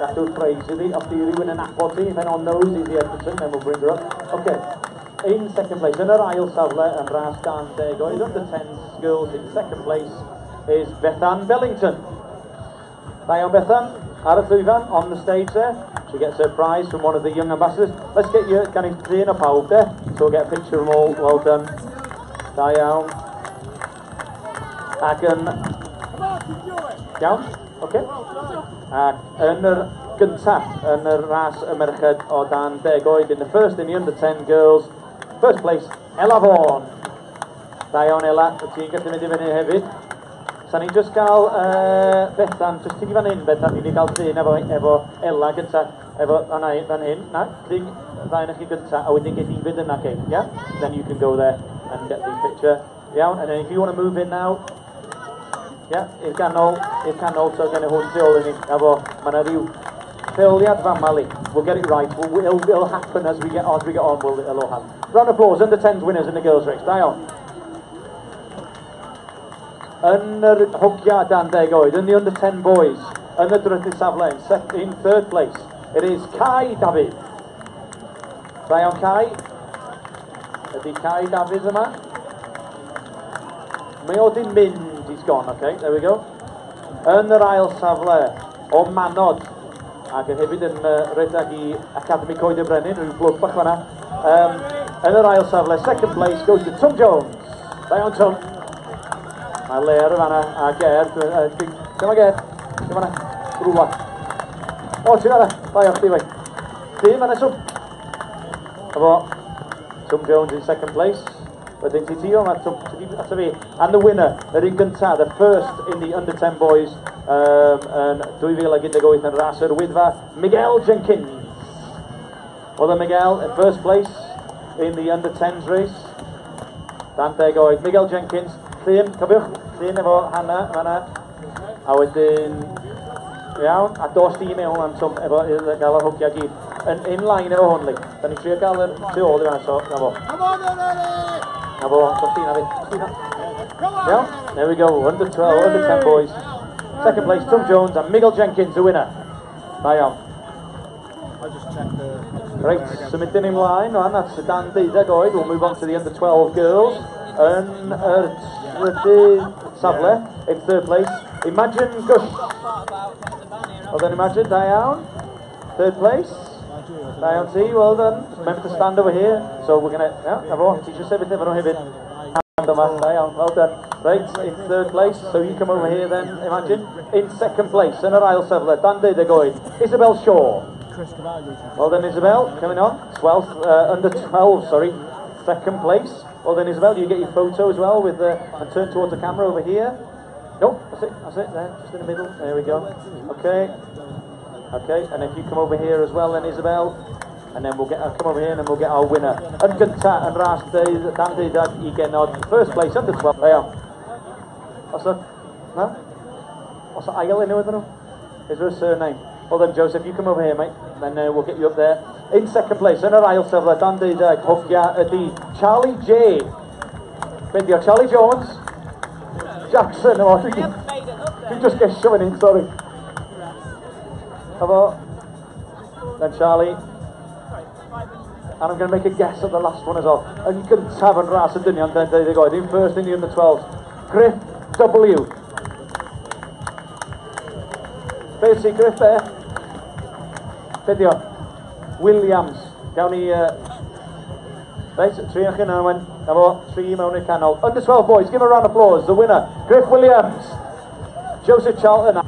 gadw'r praise iddi. Os di rhywun yn apod ti, if anyone knows Izzy Edmondson, then we'll bring her up. Okay, in second place, yn yr ail safle, yn ras dan 10 oed, under 10s girls in second place is Bethan Bellington. Dion Bethan, ar y llwyfan, on the stage there. She gets her prize from one of the young ambassadors. Let's get you, gan i ddyn o pawb there, so we'll get a picture of them all, well done. Da iawn. Ac yn... Iawn? OK. Ac yn yr gyntaf, yn yr ras y merched o dan 10 oed, in the first in the under 10 girls, first place, Ella Vaughan. Da iawn Ella, ti'n gallu mynd I fyny hefyd. Sa'n ni'n just gael Bethan, just ti'n I fan hyn Bethan, ni'n cael dyn efo Ella gyntaf. efo fan hyn, na, ddyn ddau na chi gynta, a wedyn get i fynd yna gyn, yeah? Then you can go there and get the picture. Iawn, and then if you want to move in now, yeah, i'r ganol, so gen i hwn tu ôl i ni, efo, mae yna rhyw ffeiliad fan mali. We'll get it right, it'll happen as we get on, it'll happen. Round of applause, under 10s winners in the girls' race, da iawn. Yn yr hogia dan 10 oed, yn the under 10 boys, yn y drydydd safle, in third place, it is Kai David. Da iawn Kai. Ydy Kai David yma? Mae o di mynd, he's gone, okay, there we go. Yn yr ail safle, o Manod, ac yn hefyd yn redag i Academy Coed y Brenin, rhyw blwg bach fanna. Yn yr ail safle, second place goes to Tom Jones. Da iawn Tom. Mae Ler fanna, a Ger, dyma Ger, dyma fanna, rhywbeth. O, ti'n fanna, da iawn chdi fai. Di, fanna Tom. Efo, Tom Jones in second place. Wedyn ti tio, ato fi. And the winner, yr un gynta, the first in the under 10 boys, yn 2018 yn ras yr Wyddfa, Miguel Jenkins. Oedd Miguel in first place in the under 10s race. Dan 10 oed, Miguel Jenkins. Llun, cofiwch, llun efo Hannah, fanna. A wedyn, iawn, a dos di mewn am Tom, efo gael yr hogia gyd. Yn in-line efo hwn, li. Da ni trio gael yr tu ôl i fanna, so, na fo. Na fo, Christina fi. Iawn, there we go, under 12, under 10 boys. Second place, Tom Jones and Miguel Jenkins, the winner. Da iawn. Right, symudyn ymlaen, wan, that's the dan 12 oed. We'll move on to the under 12 girls. Yn yr trydydd safle, in third place, Imagine Gush. Well done, Imagine, da iawn. Third place. Da iawn ti, well done. Remember to stand over here. So we're gonna, yeah, na fo, ti eisiau sefyll efo nhw hefyd. Hand yma, da iawn, well done. Right, in third place, so you come over here then, Imagine. In second place, yn yr ail safle, dan 12 oed, Isabel Shaw. Well done, Isabel, coming on. 12th, under 12, sorry. Second place. Well then, Isabel, you get your photo as well with and turn towards the camera over here. Nope, that's it, there, just in the middle. There we go. Okay, and if you come over here as well, then Isabel, and then we'll get come over here and then we'll get our winner. Yn gynta yn ras dan 20 first place under 12. There you are. What's that? No? What's that ail enw iddyn nhw? Is there a surname? Well then, Joseph, you come over here, mate, and then we'll get you up there. In second place, yn yr ail safle, dan 12, hogia ydi Charlie J. Be di o, Charlie Jones? Jackson, oh, you just get shoving in, sorry. Hello. Then Charlie. And I'm going to make a guess at the last one as well. And you can have a ras yn dynion, then they go. In first in the under 12s. Griff W. Be ti, Griff there? Be di o? Williams. Gawn ni... Right, tri o'ch yna, wen. Efo, tri mewn i'r canol. Under 12 boys, give a round of applause. The winner, Griff Williams. Joseph Charlton.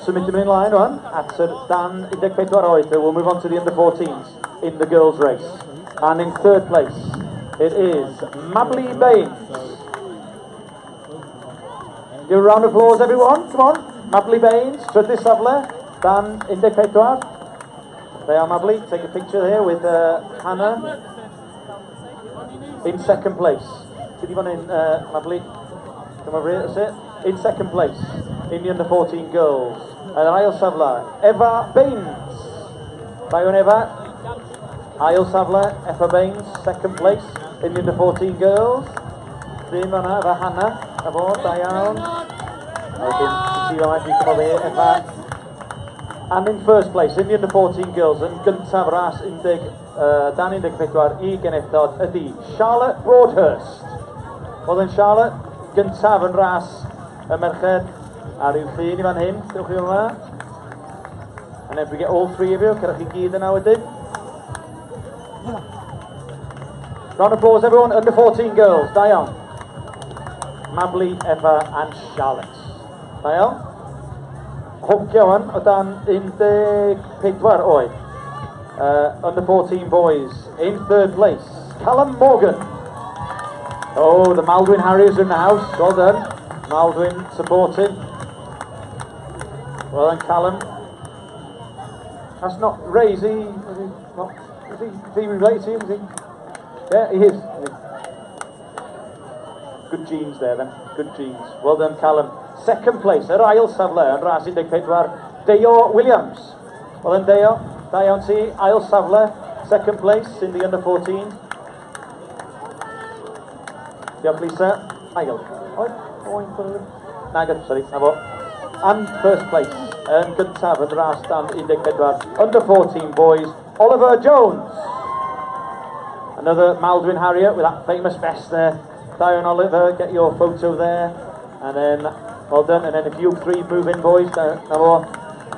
Symudyn yn line one at dan 14 oed. We'll move on to the under 14s in the girls' race. And in third place, it is Mably Baines. Give a round of applause, everyone. Come on. Mably Baines, trydydd safle, dan 14. There are Mably. Take a picture here with Hannah. In second place. Did you want in, Mably? Come over here, that's it. In second place, in the under 14 girls. And Ail Savla, Eva Baines. Bayon Eva. Ail Savla, Eva Baines, second place in the under 14 girls. Dim fanna, Eva Hannah, efo, da iawn. See you come over here, Eva. And in first place, in the under 14 girls, yn gyntaf ras dan 14 I genethod ydi Charlotte Broadhurst. Wel then Charlotte, gyntaf yn ras y merched a ryw llun I fan hyn, dewch chi hwnna. And if we get all three of you, cerwch chi gyd yna wedyn. Round of applause everyone, under 14 girls, da iawn. Mably, Eva and Charlotte. Da iawn. Hogia wan, o dan 14 oed. Under 14 boys. In third place, Callum Morgan. Oh, the Maldwyn Harriers are in the house. Well done. Maldwyn supporting. Well done, Callum. That's not Ray, is he? Is he related to you? Is he? Yeah, he is. Good genes there then. Good genes. Well done, Callum. Second place, yr ail safle yn ras 14, Deo Williams. Well done, Deo. Da iawn ti, ail safle. Second place in the under 14. Diolch, Lisa. Ail. Nagad, sorry, na fo. And first place yn gyntaf yn ras dan 14, under 14 boys, Oliver Jones. Another Maldwyn Harrier with that famous vest there. Dion Oliver, get your photo there. And then, well done. And then if you three move in, boys. Now,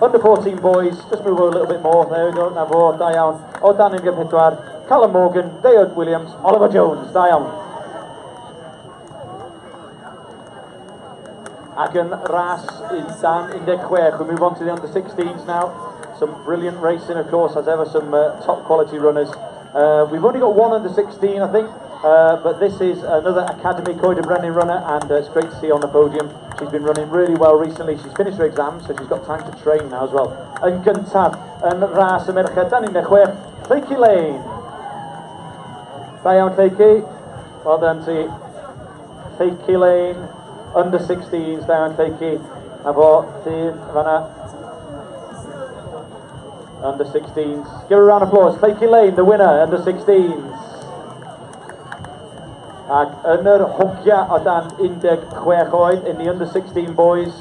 under 14 boys, just move over a little bit more. There we go. Now, Dion. O dan yn gympedwar. Callum Morgan, Deo Williams, Oliver Jones. Dion. Ac yn ras dan 16. We move on to the under 16s now. Some brilliant racing, of course, as ever, some top quality runners. We've only got one under 16, I think, but this is another Academy Coed Brennan runner, and it's great to see her on the podium. She's been running really well recently. She's finished her exams, so she's got time to train now as well. Yn gyntaf, yn ras y merched, dan 16, Lleucu Lane. Da iawn, Lleucu. Well done to Lleucu Lane, under 16s, da iawn, Lleucu. A fo, dyn, fanna. Under 16s. Give her a round of applause. Lleucu Lane, the winner, under 16s. Ac yn yr hogia o dan 16 oed in the under 16 boys.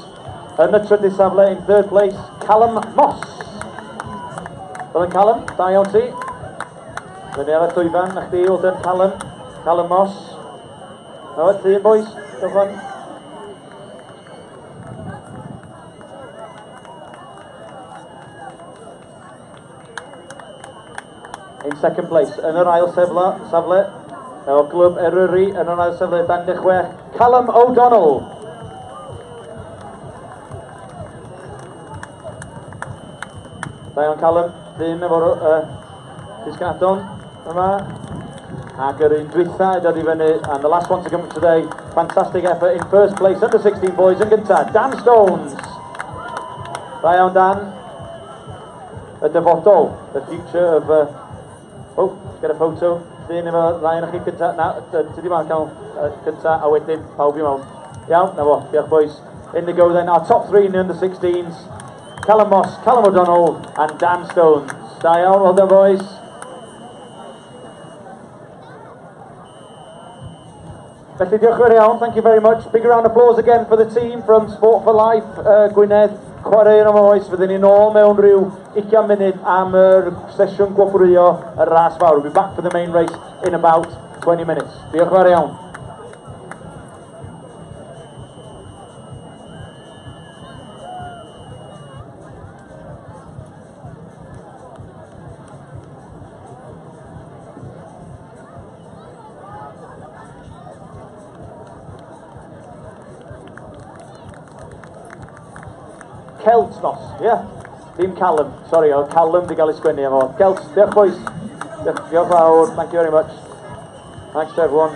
Yn y trydydd safle in third place, Callum Moss. Wel yn Callum, da iawn ti. Fyny ar y llwyfan, na chdi, wel dyn Callum. Callum Moss. O, ti yn boys, diolch fan. In second place, yn yr ail safle, o glwb Eryri, yn yr ail safle 16, Callum O'Donnell. Da iawn Callum, dyn efo'r disgadon yma. Ac yr un dwytha i dod i fyny, and the last one to come today, fantastic effort in first place, under 16 boys yn gyntaf, Dan Stones. Da iawn Dan, y dyfodol, the future of... oh, let's get a photo. Dyn efo ddau yn chi cynta. Na, tydi ma'n cael cynta a wedyn pawb i mewn. Iawn, na fo, diolch boys. In they go then, our top three in the under 16s. Callum Moss, Callum O'Donnell and Dan Stones. Da iawn, well done boys. Felly diolch yn fawr iawn, thank you very much. Big round of applause again for the team from Sport for Life, Gwynedd. Chwarae yn am oes, fyddwn ni nôl mewn rhyw 20 munud am yr sesiwn gwofrwyo y ras fawr. We'll be back for the main race in about 20 minutes. Diolch yn fawr iawn. Celtnos, yeah. Dim Callum, sorry, o Callum di gael ei sgwennu efo. Celt, diolch boys. Diolch fawr, thank you very much. Thanks to everyone.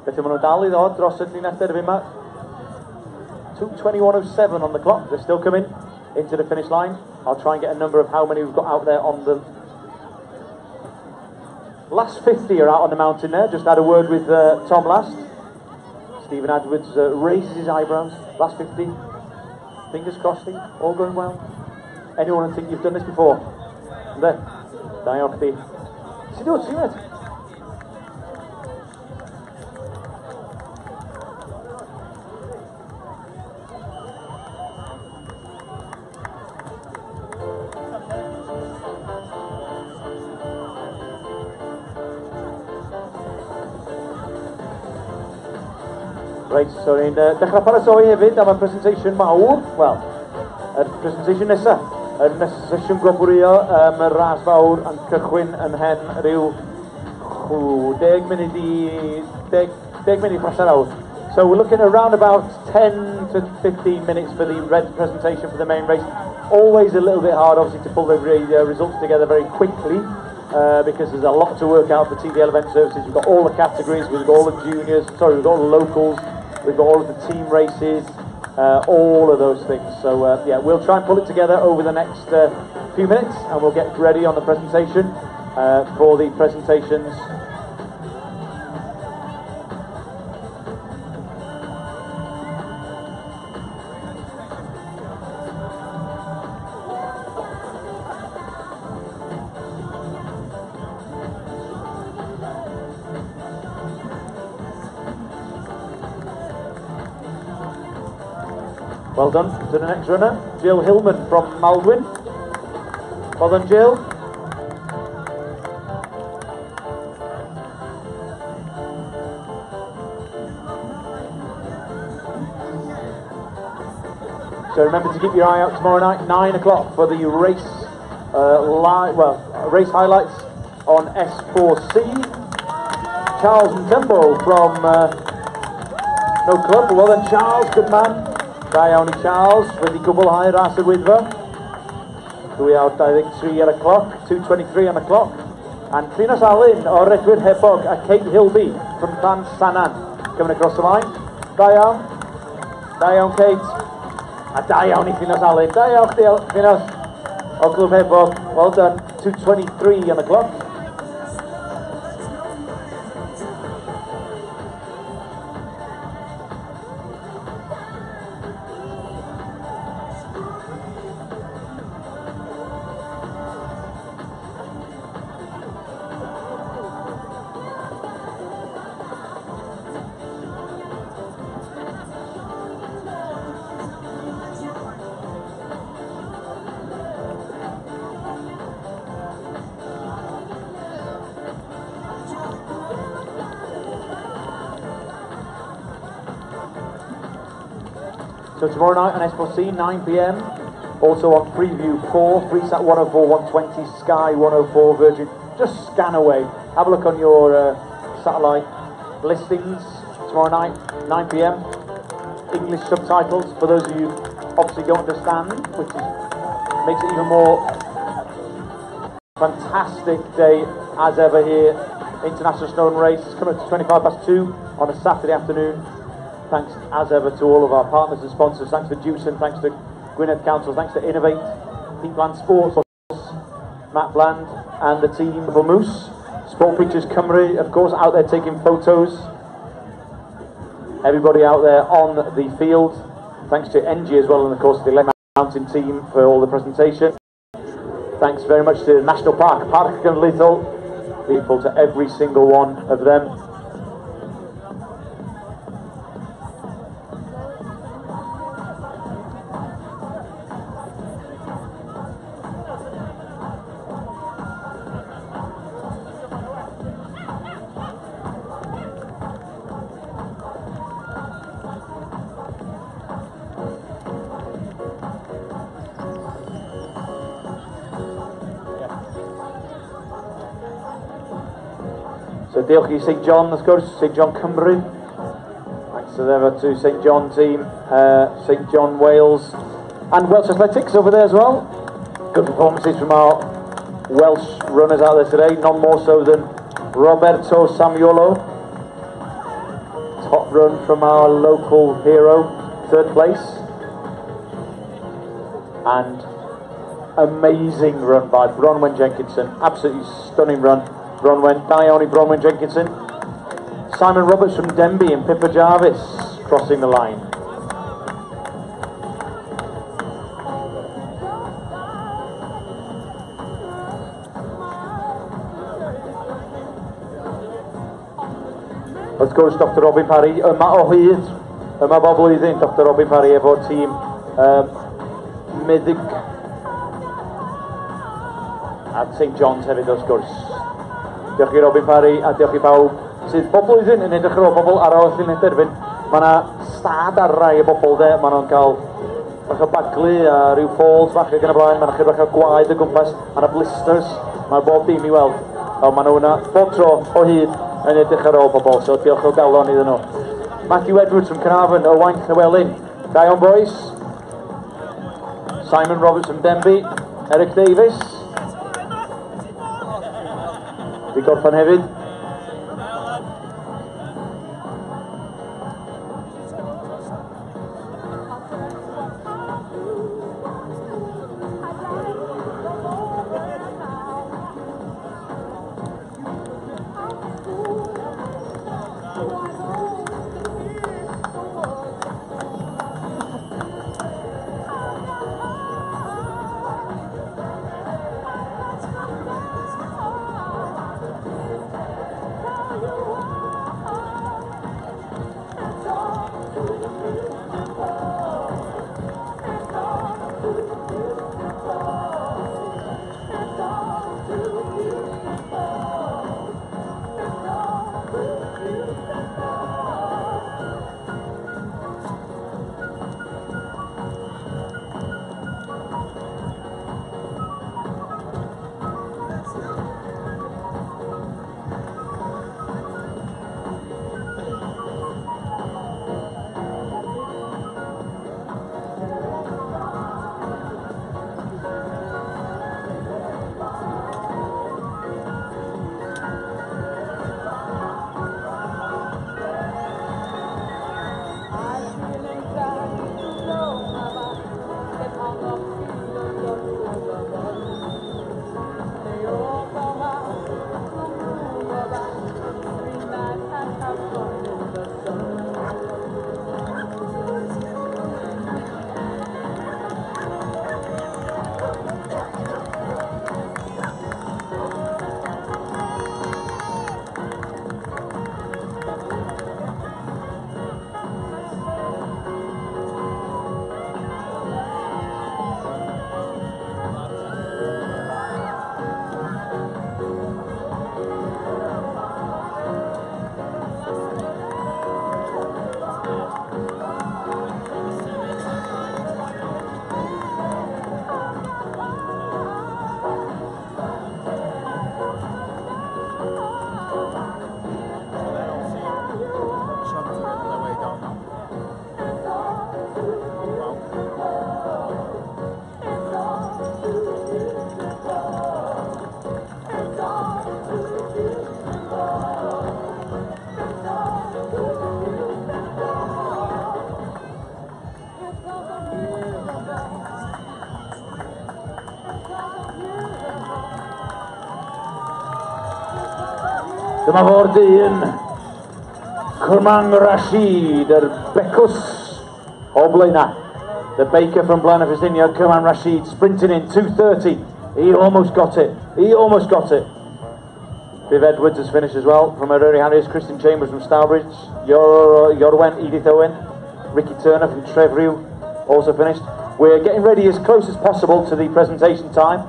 Felly maen nhw dal i ddod dros y llinell derfyn yma. 2:21:07 on the clock. They're still coming into the finish line. I'll try and get a number of how many we've got out there on the last 50 are out on the mountain there. Just had a word with Tom last. Stephen Edwards raises his eyebrows. Last 50. Fingers crossed. All going well. Anyone think you've done this before? There. Diolch chi. Sut wyt ti, mate? Right, so ni'n dechrau paratoi hefyd am y presentation mawr, wel, y presentation nesaf, y sesiwn gwabwrio y ras fawr yn cychwyn yn hen rhyw 10 munud allan awr. So we're looking around about 10 to 15 minutes for the red presentation for the main race. Always a little bit hard, obviously, to pull the results together very quickly. Because there's a lot to work out for TVL Event Services. We've got all the categories, we've got all the juniors, we've got all the locals, we've got all of the team races, all of those things. So yeah, we'll try and pull it together over the next few minutes, and we'll get ready on the presentation for the presentations. Well done to the next runner, Jill Hillman from Maldwyn. Well done, Jill. So remember to keep your eye out tomorrow night, 9 o'clock, for the race race highlights on S4C. Charles Temple from No Club. Well done, Charles. Good man. Da iawn I Charles, wedi gwblhau ras y Wyddfa. Dwi awr 23 ar y cloc, 2:23 on the clock. And Trinas Allen o Redwyr Hebog a Kate Hilby from Clan Sanan coming across the line. Da iawn. Da iawn, Kate. A da iawn I Trinas Allen. Da iawn chdi, Trinas. O Clwb Hebog. Well done. 2:23 on the clock. So tomorrow night on S4C, 9 PM. Also on Preview 4, Freesat 104, 120, Sky 104, Virgin. Just scan away. Have a look on your satellite listings tomorrow night, 9 PM. English subtitles for those of you obviously don't understand, which makes it even more fantastic day as ever here. International Snowdon Race is coming to 2:25 on a Saturday afternoon. Thanks as ever to all of our partners and sponsors. Thanks to Jewson, thanks to Gwynedd Council, thanks to Innovate, Peatland Sports, Matt Bland and the team for Moose. Sport Pictures Cymru, of course, out there taking photos. Everybody out there on the field. Thanks to NG as well, and of course the Lake Mountain team for all the presentation. Thanks very much to National Park, Park and Little, people to every single one of them. So diolch I St John, of course, St John Cymru. Thanks as ever to St John team, St John Wales, and Welsh Athletics over there as well. Good performances from our Welsh runners out there today, none more so than Roberto Samiolo. Top run from our local hero. third place. And amazing run by Bronwyn Jenkinson, absolutely stunning run. Dione Bronwyn Jenkinson. Simon Roberts from Denbigh and Pippa Jarvis crossing the line. Wrth gwrs, Dr Robin Parry yma o hyd, yma bob blwyddyn, Dr Robin Parry efo tîm meddyg a St John's hefyd wrth gwrs. Diolch i Robin Parry a diolch i bawb sydd bob blwyddyn yn edrych ar ôl bobl ar ôl yn derbyn. Mae yna stad ar rai o bobl de, mae nhw'n cael bach o baglu a rhyw falls bach ag yn y blaen, mae yna chydig bach o gwaed o gwmpas, mae yna blisters, mae bob dim i weld. Mae nhw yna bob tro o hyd yn edrych ar ôl bobl, so diolch o galon iddyn nhw. Matthew Edwards from Carnarvon, Owain Llewellyn, Dion Boyce, Simon Roberts from Denbigh, Eric Davis, di gorffan hefyd. Dyma fo'r dyn, Cwmang Rashid, yr becws o Blaena. The baker from Blaena Ffestiniog, Cwmang Rashid, sprinting in 2:30. He almost got it. He almost got it. Viv Edwards has finished as well from Eryri Harris, Christian Chambers from Stourbridge, Yorwen, Edith Owen, Ricky Turner from Trevrew also finished. We're getting ready as close as possible to the presentation time.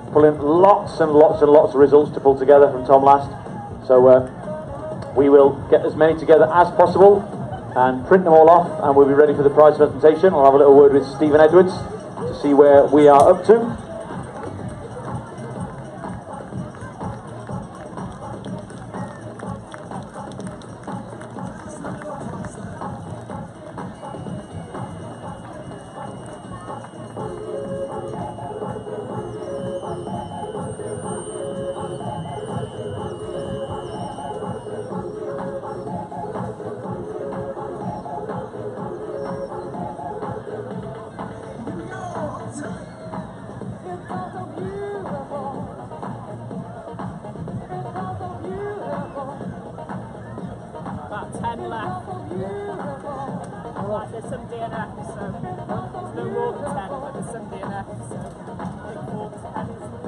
Pulling lots and lots and lots of results to pull together from Tom last. So we will get as many together as possible and print them all off, and we'll be ready for the prize presentation. I'll have a little word with Stephen Edwards to see where we are up to. some DNF, so it's no more than 10, but there's some DNF, so I think 4 to 10 is the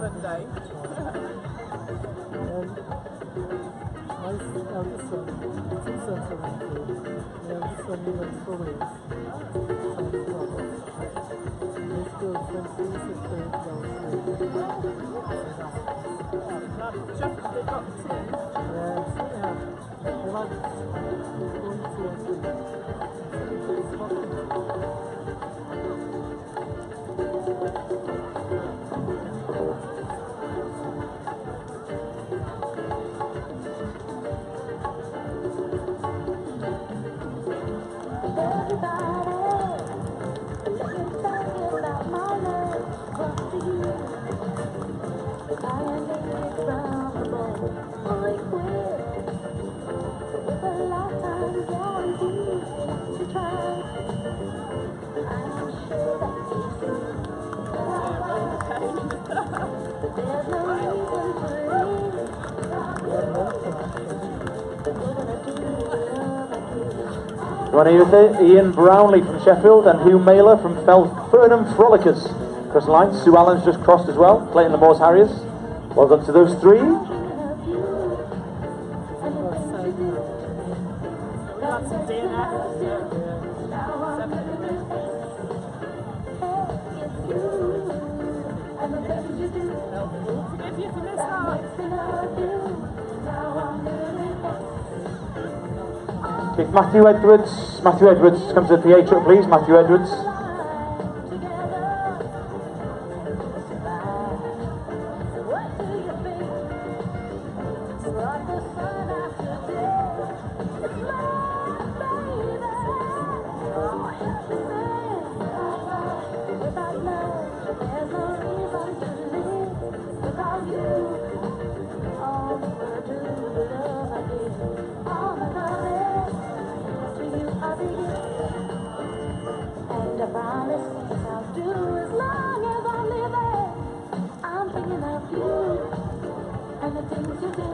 Monday. My eldest son, 2 sons are in school. My eldest son, he runs for Wales. His girlfriend, his sister, Just they got the team. yeah. They've had going 2 or 3. Running with it, Ian Brownlee from Sheffield and Hugh Mailer from Felthurnham Frolickers. Across the line, Sue Allen's just crossed as well, playing the Morse Harriers. Well done to those 3. Okay, Matthew Edwards comes to the PA truck, please. Matthew Edwards. And I promise I'll do as long as I'm living. I'm thinking of you and the things you do.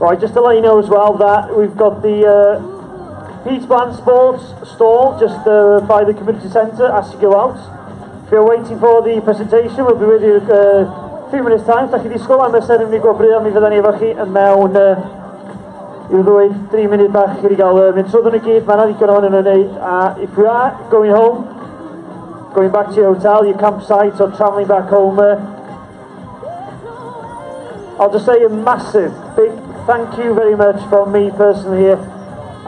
Right, just to let you know as well that we've got the Peterborough Sports stall just by the community centre as you go out. If you're waiting for the presentation, we'll be with you a few minutes time. Dach chi disgwyl am ysyn yn gwybod bryd am mi fydden ni efo chi yn mewn i'w ddweud 3 munud bach chi wedi cael mynd trwy nhw gyd, mae yna ddigon ohonyn nhw'n wneud. If you are going home, going back to your hotel, your campsite, or travelling back home, I'll just say a massive, big thank you very much from me personally here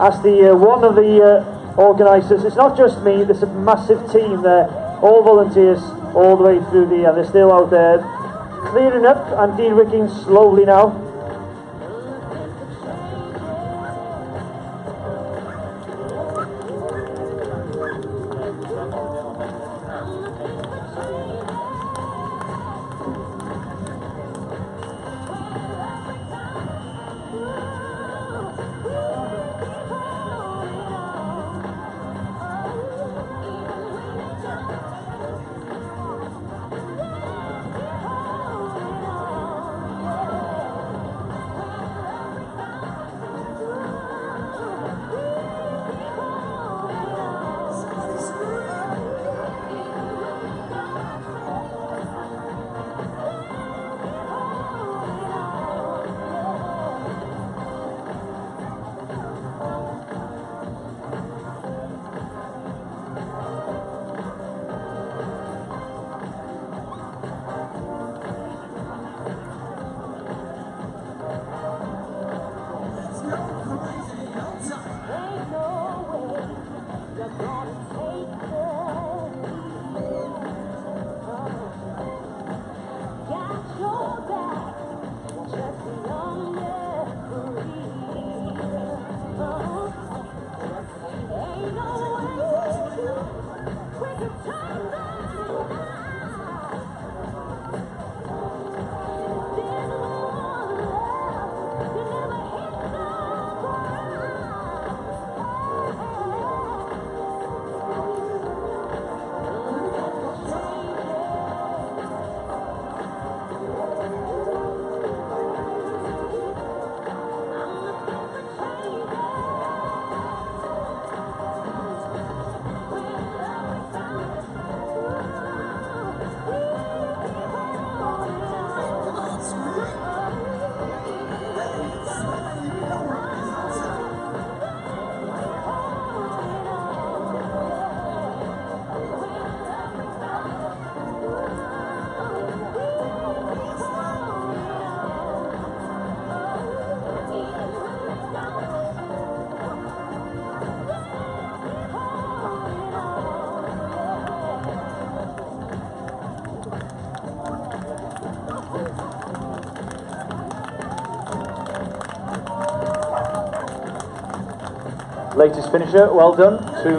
as the one of the organisers. It's not just me, there's a massive team there, all volunteers all the way through and they're still out there clearing up and de-rigging slowly now. Latest finisher, well done to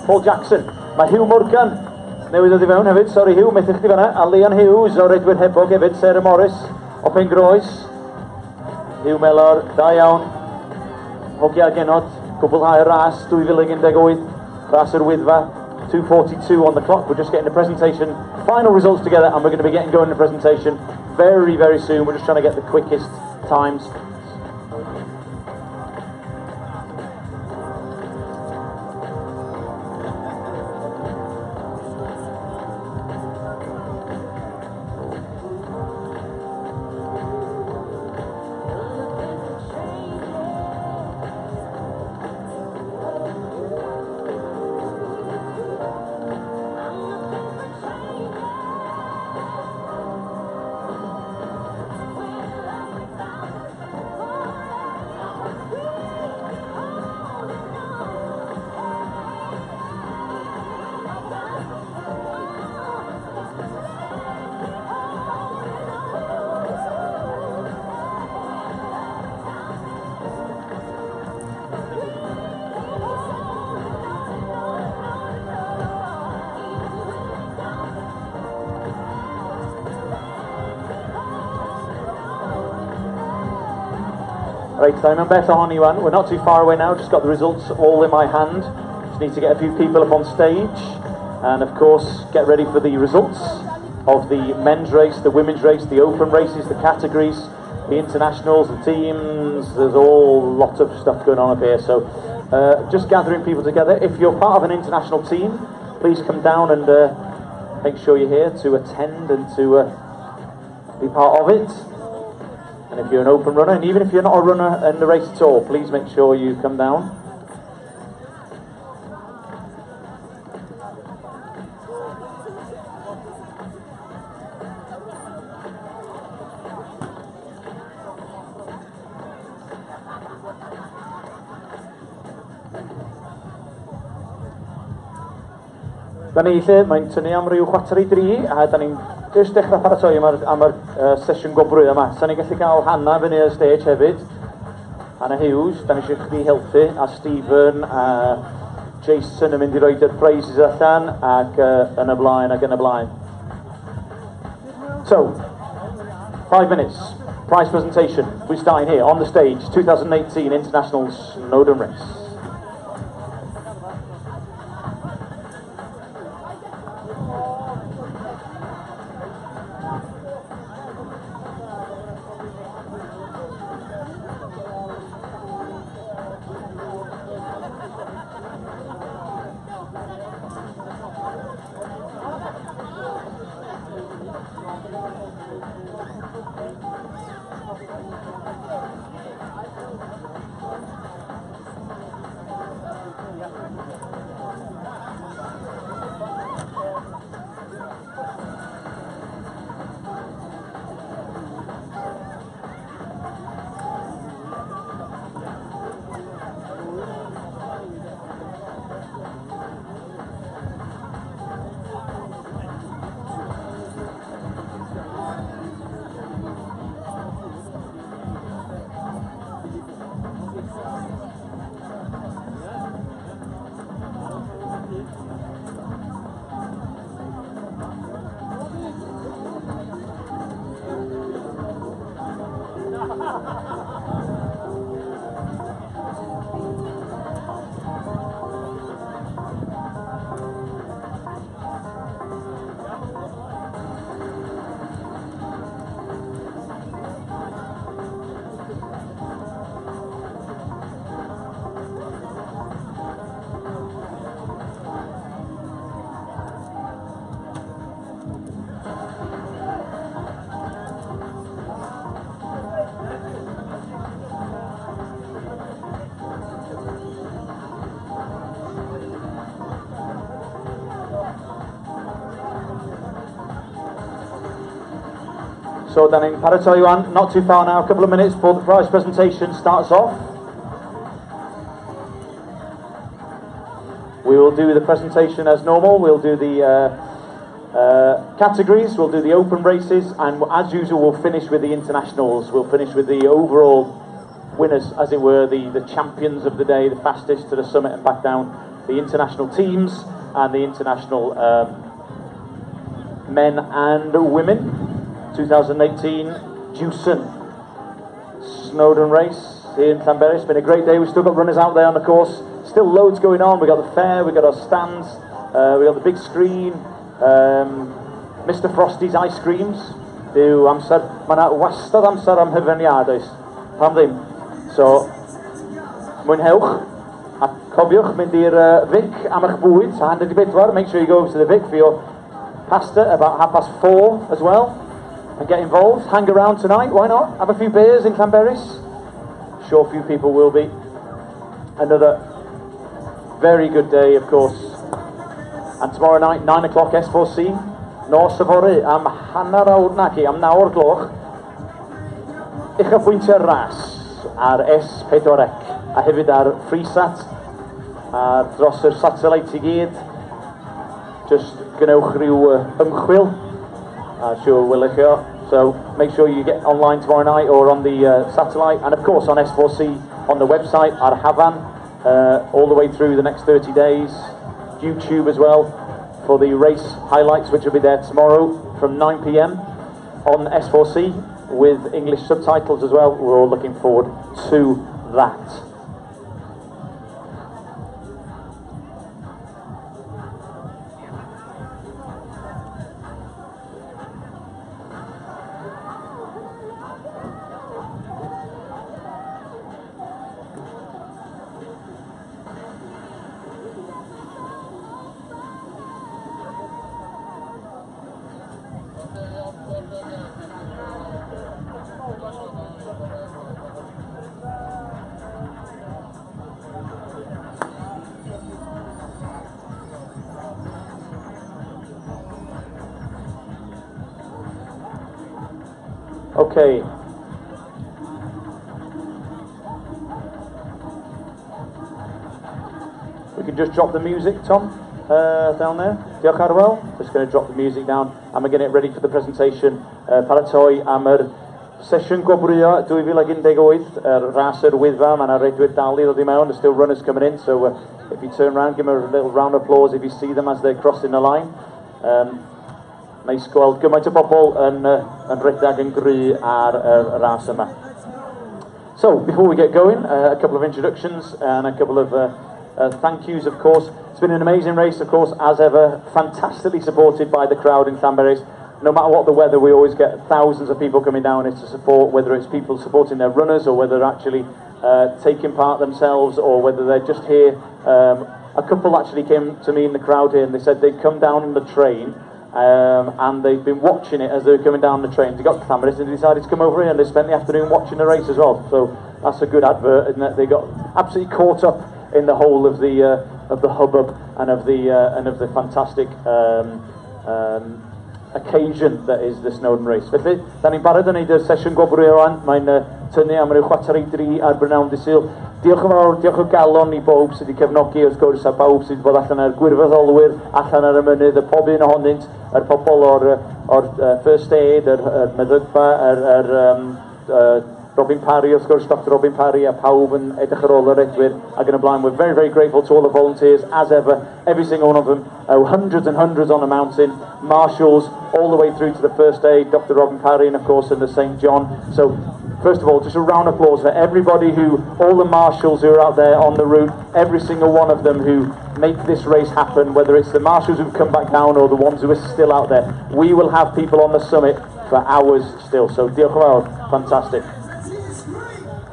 Paul Jackson. Mae Hugh Morgan newydd ddod I fewn hefyd, sorry Hugh, methu chdi fanna, a Leon Hughes o Redwyr Hebog hefyd, Sarah Morris o Pengroes. Hugh Mellor, da iawn, hogia genod, cwblhau'r ras, 2018, ras yr Wyddfa, 2:42 on the clock. We're just getting the presentation, final results together, and we're going to be getting going in the presentation very, very soon. We're just trying to get the quickest times. Right, I'm on better on you, Anne. We're not too far away now, just got the results all in my hand. Just need to get a few people up on stage and of course get ready for the results of the men's race, the women's race, the open races, the categories, the internationals, the teams. There's all lot of stuff going on up here. So just gathering people together. If you're part of an international team, please come down and make sure you're here to attend and to be part of it. And if you're an open runner, and even if you're not a runner in the race at all, please make sure you come down. Da ni lle, mae'n tynnu am ryw 4:03 a da ni'n just dechrau paratoi am yr sesiwn gobrwyd yma. So ni'n gallu cael Hannah fyny ar y stage hefyd. Hannah Hughes, da ni eisiau chdi helpu, a Stephen a Jason yn mynd i roed yr prizes allan ac yn y blaen ac yn y blaen. So, 5 minutes, prize presentation. We're starting here on the stage, 2018 International Snowdon Race. So then in paratoi wan, not too far now, a couple of minutes before the prize presentation starts off. We will do the presentation as normal. We'll do the categories, we'll do the open races, and as usual we'll finish with the internationals. We'll finish with the overall winners, as it were, the champions of the day, the fastest to the summit and back down, the international teams and the international men and women. 2018 Jewson Snowdon Race here in Llanberis. It's been a great day. We've still got runners out there on the course. Still loads going on. We've got the fair, we've got our stands, we've got the big screen, Mr Frosty's ice creams. Dyw amser, mae yna wastad amser am hyfraniad oes. Pam ddim. So, mwynhewch. A cofiwch mynd i'r Vic am eich bwyd, so 104. Make sure you go to the Vic for your pasta about 4:30 as well. And get involved, hang around tonight, why not? Have a few beers in Llanberis. Sure, a few people will be. Another very good day, of course. And tomorrow night, 9 o'clock, S4C. Nos yfory, am hanner awr naci, am 9 o'r gloch. Uchafbwyntio'r ras ar S4C. A hefyd ar Freesat. A dros yr satellite I gyd. Just gwnewch rhyw ymchwil. Sure will it here. So make sure you get online tomorrow night or on the satellite, and of course on S4C on the website, our Havan, all the way through the next 30 days. YouTube as well for the race highlights, which will be there tomorrow from 9 PM on S4C with English subtitles as well. We're all looking forward to that. Okay. We can just drop the music, Tom, down there. Diolch Arwel. Just going to drop the music down and we're getting it ready for the presentation. Paratoi am sesiwn gwobrwyo 2018, ras yr Wyddfa, mae yna redwyr dal i ddod I mewn, there's still runners coming in, so if you turn around, give them a little round of applause if you see them as they're crossing the line. Nice gweld gymaint o bobl yn rhedeg yn gry ar y ras yma. So, before we get going, a couple of introductions and a couple of thank yous, of course. It's been an amazing race, of course, as ever, fantastically supported by the crowd in Llanberis. No matter what the weather, we always get thousands of people coming down here to support, whether it's people supporting their runners or whether they're actually taking part themselves or whether they're just here. A couple actually came to me in the crowd here and they said they'd come down on the train and they've been watching it as they were coming down the train. They got to Llanberis and they decided to come over here and they spent the afternoon watching the race as well. So that's a good advert, isn't it? They got absolutely caught up in the whole of the hubbub and of the fantastic occasion that is the Snowdon Race. Felly, da ni'n barod yn neud y sesiwn gwobrwyo wan. Mae'n tynnu am ryw 4:03 ar Brynawn Disul. Diolch yn fawr, diolch o galon I bob sydd wedi cefnogi, wrth gwrs, a bawb sydd wedi bod allan ar gwirfoddolwyr, allan ar y mynydd, y pob un ohonynt, yr pobl o'r first aid, yr meddygfa, Robin Parry, wrth gwrs, Dr Robin Parry, a pawb yn edrych ar ôl yr edwyr ac yn y blaen. We're very, very grateful to all the volunteers, as ever, every single one of them, hundreds and hundreds on the mountain, marshals, all the way through to the first aid, Dr Robin Parry, and of course in the St John. So, first of all, just a round of applause for everybody all the marshals who are out there on the route, every single one of them who make this race happen, whether it's the marshals who've come back down or the ones who are still out there. We will have people on the summit for hours still, so diolch yn fawr, fantastic.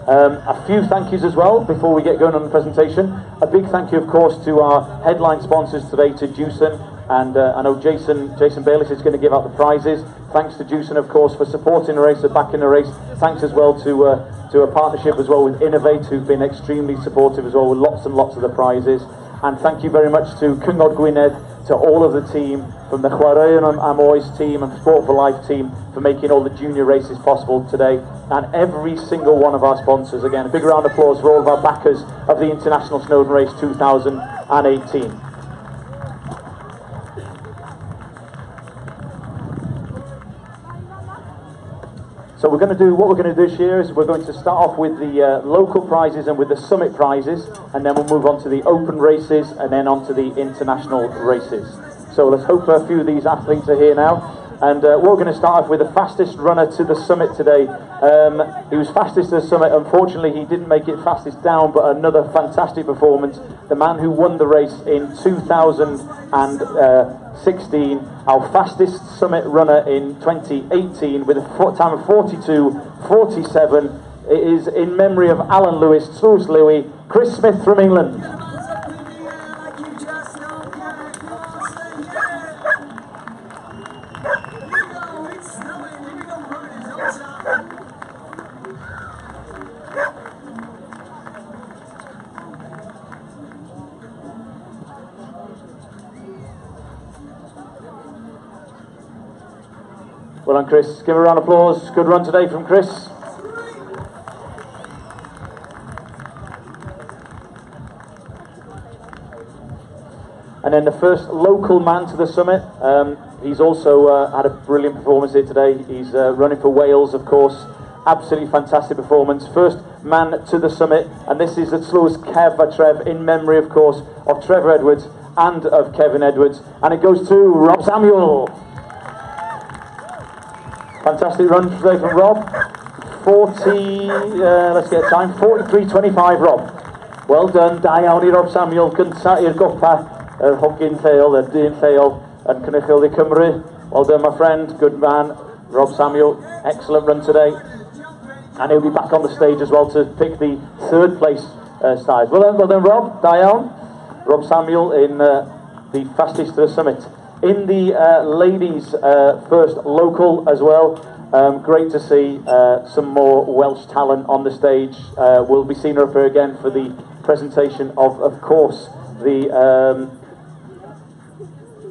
A few thank yous as well before we get going on the presentation. A big thank you, of course, to our headline sponsors today, to Jewson, and I know Jason Bayliss is going to give out the prizes. Thanks to Jewson, of course, for supporting the race, for backing the race. Thanks as well to a partnership as well with Innovate, who've been extremely supportive as well with lots and lots of the prizes. And thank you very much to Cyngor Gwynedd, to all of the team, from the Chwaraeon Amoy's team and Sport for Life team, for making all the junior races possible today, and every single one of our sponsors. Again, a big round of applause for all of our backers of the International Snowdon Race 2018. So what we're going to do this year is we're going to start off with the local prizes and with the summit prizes, and then we'll move on to the open races and then on to the international races. So let's hope a few of these athletes are here now. And we're going to start off with the fastest runner to the summit today. He was fastest to the summit. Unfortunately, he didn't make it fastest down, but another fantastic performance. The man who won the race in 2016, our fastest summit runner in 2018, with a time of 42:47. It is in memory of Alan Lewis, Truls Louis, Chris Smith from England. Well done, Chris. Give a round of applause. Good run today from Chris. And then the first local man to the summit. He's also had a brilliant performance here today. He's running for Wales, of course. Absolutely fantastic performance. First man to the summit. And this is the Slowest Kev a Trev, in memory, of course, of Trevor Edwards and of Kevin Edwards. And it goes to Rob Samuel. Fantastic run today from Rob. 43.25, Rob. Well done, da iawn I Rob Samuel. Gynta i'r gopa, yr hogyn lleol, yr dyn lleol, yn Cynrychiol I Cymru. Well done, my friend, good man, Rob Samuel. Excellent run today. And he'll be back on the stage as well to pick the third place stars. Well done, Rob, da iawn. Rob Samuel in the fastest to the summit. In the ladies' first local as well, great to see some more Welsh talent on the stage. We'll be seeing her up here again for the presentation of course, the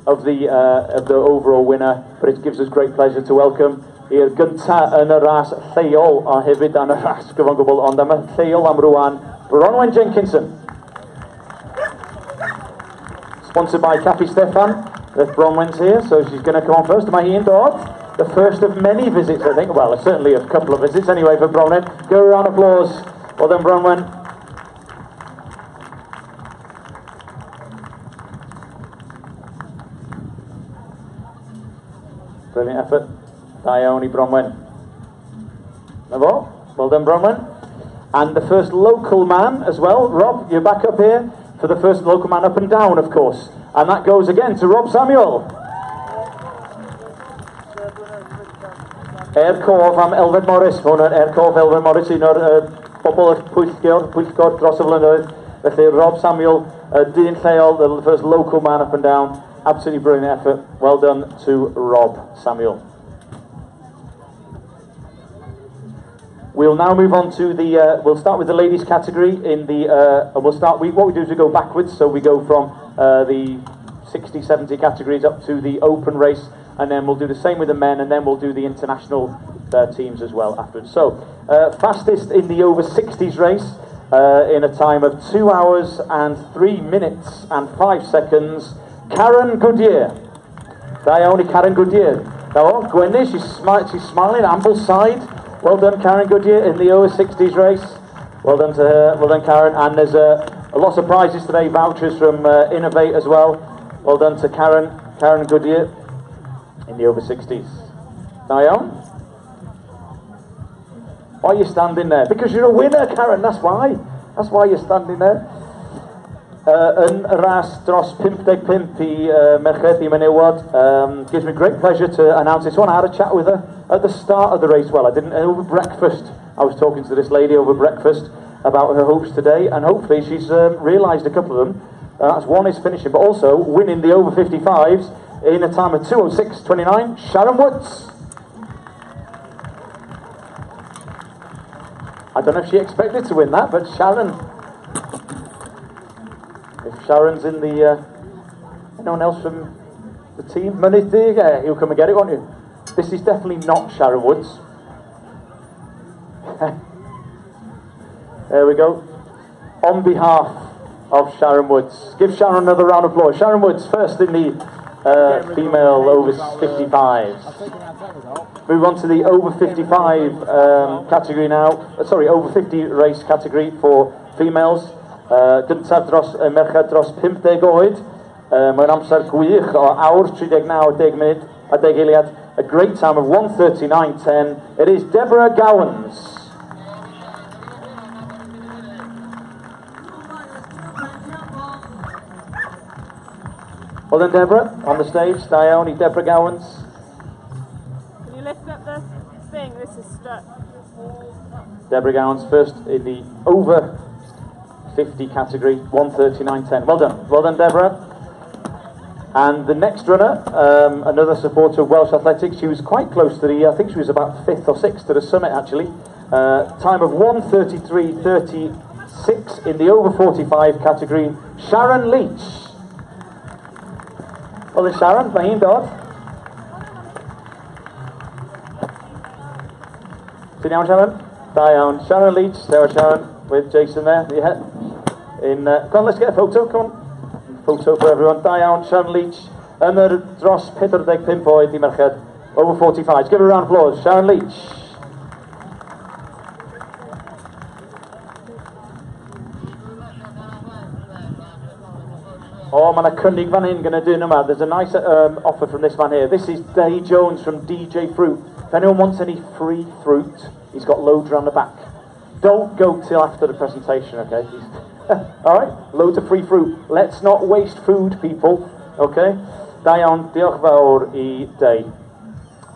of the overall winner, but it gives us great pleasure to welcome i'r gynta yn y ras lleol a hefyd yn y ras gyfan gwbl, ond am y lleol am rwan, Bronwen Jenkinson. Sponsored by Cafe Stefan. The Bronwen's here, so she's going to come on first. Mae hi'n dod. The first of many visits, I think. Well, certainly a couple of visits anyway for Bronwen. Give her a round of applause. Well done, Bronwen. Brilliant effort. Da iawn I Bronwen. Na fo. Well done, Bronwen. And the first local man as well. Rob, you're back up here for the first local man up and down, of course. And that goes again to Rob Samuel. Cof am Elfed Morris. Mae hwnna'n Cof Elfed Morris, un o'r bobl pwyllgor dros y flynyddoedd. Felly Rob Samuel, dyn lleol, the first local man up and down. Absolutely brilliant effort. Well done to Rob Samuel. We'll now move on to the, we'll start with the ladies category in the, and we'll start, what we do is we go backwards, so we go from the 60, 70 categories up to the open race, and then we'll do the same with the men, and then we'll do the international teams as well afterwards. So, fastest in the over 60s race, in a time of 2 hours and 3 minutes and 5 seconds, Karen Goodyear. Da iawn I Karen Goodyear. Now, Gwenny, she's smiling, Ambleside. Well done, Karen Goodyear, in the over 60s race. Well done to her, well done, Karen. And there's a lot of prizes today, vouchers from Innovate as well. Well done to Karen Goodyear, in the over 60s. Diane? Why are you standing there? Because you're a winner, Karen, that's why. That's why you're standing there. Yn y ras dros 55 I merched I menywod. Gives me great pleasure to announce this one. I had a chat with her at the start of the race. Well, I didn't, over breakfast. I was talking to this lady over breakfast about her hopes today, and hopefully she's realised a couple of them. That's one is finishing, but also winning the over 55s in a time of 2:06:29. Sharon Woods. I don't know if she expected to win that, but Sharon. If Sharon's in the, anyone else from the team? Mynydd, you'll come and get it, won't you? This is definitely not Sharon Woods. There we go. On behalf of Sharon Woods, give Sharon another round of applause. Sharon Woods, first in the female over 55s. Move on to the over 55 category now. Sorry, over 50 race category for females. Gyntaf dros merched dros 50 oed. Mae'n amser gwych o awr 39 10 munud a 10 eiliad. A great time of 1:39:10. It is Deborah Gowans. Well then, Deborah, on the stage, Dione, Deborah Gowans. Can you lift up the thing? This is stuck. Deborah Gowans first in the over 50 category, 1:39:10. Well done, Deborah. And the next runner, another supporter of Welsh Athletics. She was quite close to the, I think she was about 5th or 6th to the summit actually. Time of 1:33:36 in the over 45 category. Sharon Leach. Well then, Sharon, mae hi'n dod. Ti'n iawn, Sharon? Da iawn. Sharon Leach, there Sharon, with Jason there. Yeah. Come on, let's get a photo, come on. Photo for everyone. Da iawn, Sharon Leach. Yn yr dros 45 oed I merched. Over 45. Give her a round of applause. Sharon Leach. Oh, man, a cynnig fan hyn gyda dyn yma. There's a nice offer from this man here. This is Day Jones from DJ Fruit. If anyone wants any free fruit, he's got loads around the back. Don't go till after the presentation, okay? Alright, loads of free fruit. Let's not waste food, people. Okay? Da iawn, diolch fawr I Day.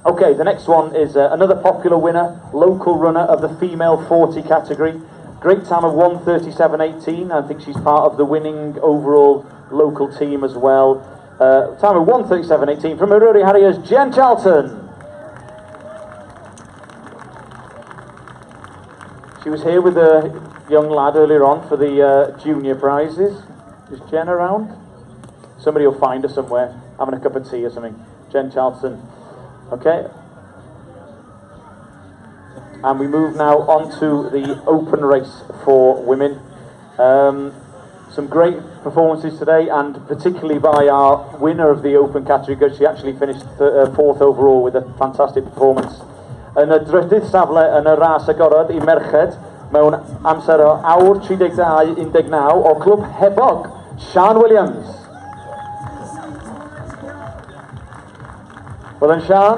Okay, the next one is another popular winner, local runner of the female 40 category. Great time of 1:37:18. I think she's part of the winning overall local team as well. Time of 1:37:18 from Eryri Harriers, Jen Charlton. She was here with a young lad earlier on for the junior prizes. Is Jen around? Somebody will find her somewhere, having a cup of tea or something. Jen Charlton. Okay. And we move now on to the open race for women. Some great performances today, and particularly by our winner of the open category, because she actually finished fourth overall with a fantastic performance. Yn y drydydd safle yn y ras agorad I merched mewn amser o awr 32-19 o clwb Hebog, Sian Williams. Well then, Sian.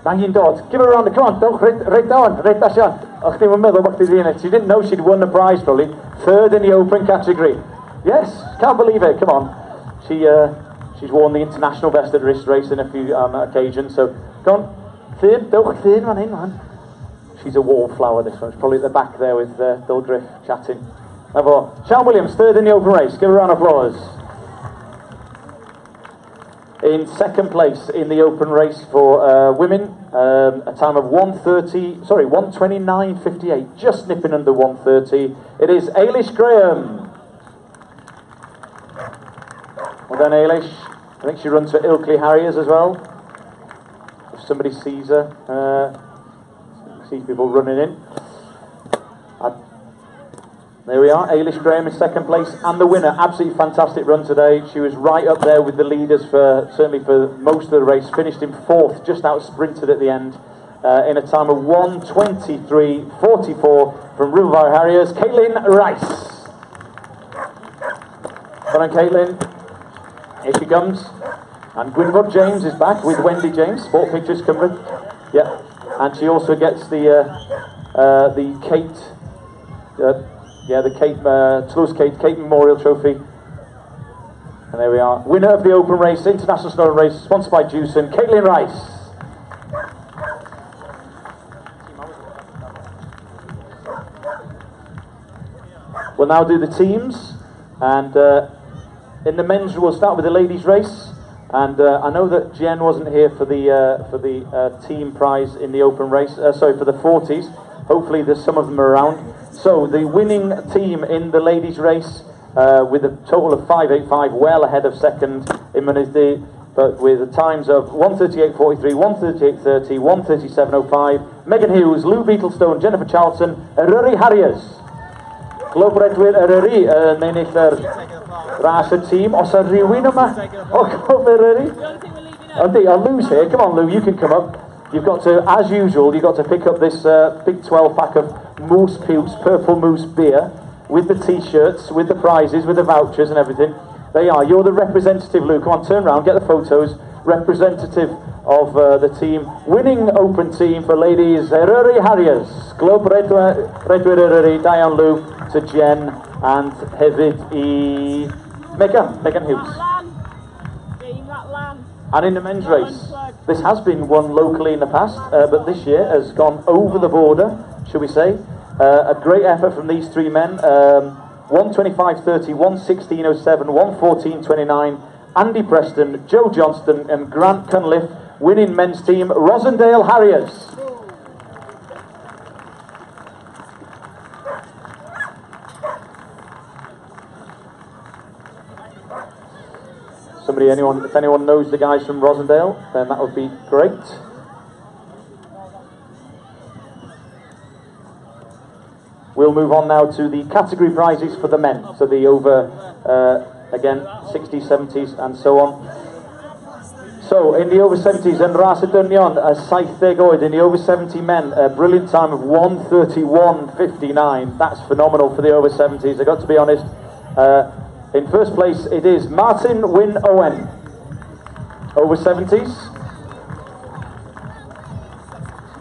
Na hi'n dod. Give her a round. Come on, don't right down. Right da, Sian. Och ddim yn meddwl bod chdi ddyn. She didn't know she'd won the prize probably. Third in the open category. Yes, can't believe it. Come on. She's worn the international vested wrist race in a few occasions. So go on. Third, don't third man in, man. She's a wallflower, this one. She's probably at the back there with Bill Griff chatting. Sian Williams, third in the open race. Give her a round of applause. In second place in the open race for women, a time of 1:29.58, just nipping under 1:30. It is Eilish Graham. Well done, Eilish. I think she runs for Ilkley Harriers as well. If somebody sees her, sees people running in. There we are, Eilish Graham in second place, and the winner. Absolutely fantastic run today. She was right up there with the leaders certainly for most of the race. Finished in fourth, just out sprinted at the end, in a time of 1:23.44 from Riverview Harriers, Caitlin Rice. Well done, Caitlin. Here she comes. And Gwynford James is back with Wendy James. Sport pictures covered. Yeah, and she also gets the Kate. The Toulouse Kate Memorial Trophy. And there we are. Winner of the open race, International Snowdon Race, sponsored by Jewson, Caitlin Rice. We'll now do the teams. And in the men's, we'll start with the ladies' race. And I know that Jen wasn't here for the team prize in the open race. For the 40s. Hopefully there's some of them around. So the winning team in the ladies' race with a total of 5:85, well ahead of second in Wednesday, but with the times of 1:38.43, 1:38.30, 1:37.05. Megan Hughes, Lou Beetlestone, Jennifer Charlton, Eryri Harriers. Globredwyr Eryri yn ennill yr ras y tîm. Os yw rhywun yma o Clwb Eryri? Yndi, Lou's here. Come on, Lou, you can come up. You've got to, as usual, you've got to pick up this big 12-pack of Moose Pukes, Purple Moose beer, with the t-shirts, with the prizes, with the vouchers and everything. There you are. You're the representative, Lou. Come on, turn around, get the photos. Representative of the team. Winning open team for ladies, Eryri Harriers. Glwb Redwyr Eryri, Diane Lou, to Jen, and hefyd I Megan Hughes. And in the men's race, this has been won locally in the past, but this year has gone over the border, shall we say. A great effort from these three men. 1:25.30, 1:16.07, 1:14.29. Andy Preston, Joe Johnston and Grant Cunliffe. Winning men's team, Rosendale Harriers. If anyone knows the guys from Rosendale, then that would be great. We'll move on now to the category prizes for the men. So the over, again, 60s, 70s and so on. So in the over 70s, yn ras y dynion, 70 oed. In the over 70 men, a brilliant time of 1:31.59. That's phenomenal for the over 70s, I've got to be honest. In first place, it is Martin Wyn Owen, over 70s.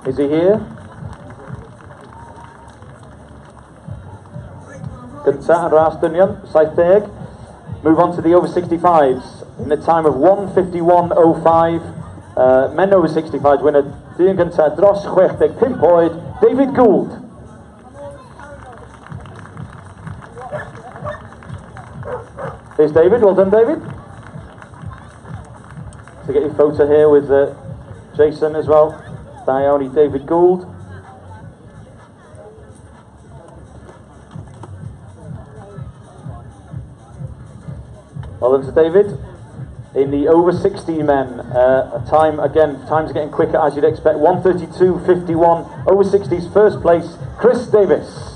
Is he here? Gynta yn ras dynion, 70. Move on to the over 65s in a time of 1:51.05. Men over 65s win a dyn gynta dros 65 oed, David Gould. There's David, well done David. So get your photo here with Jason as well. Dione, David Gould. Well done to David. In the over 16 men, times are getting quicker as you'd expect. 1:32.51. Over 60s, first place, Chris Davis.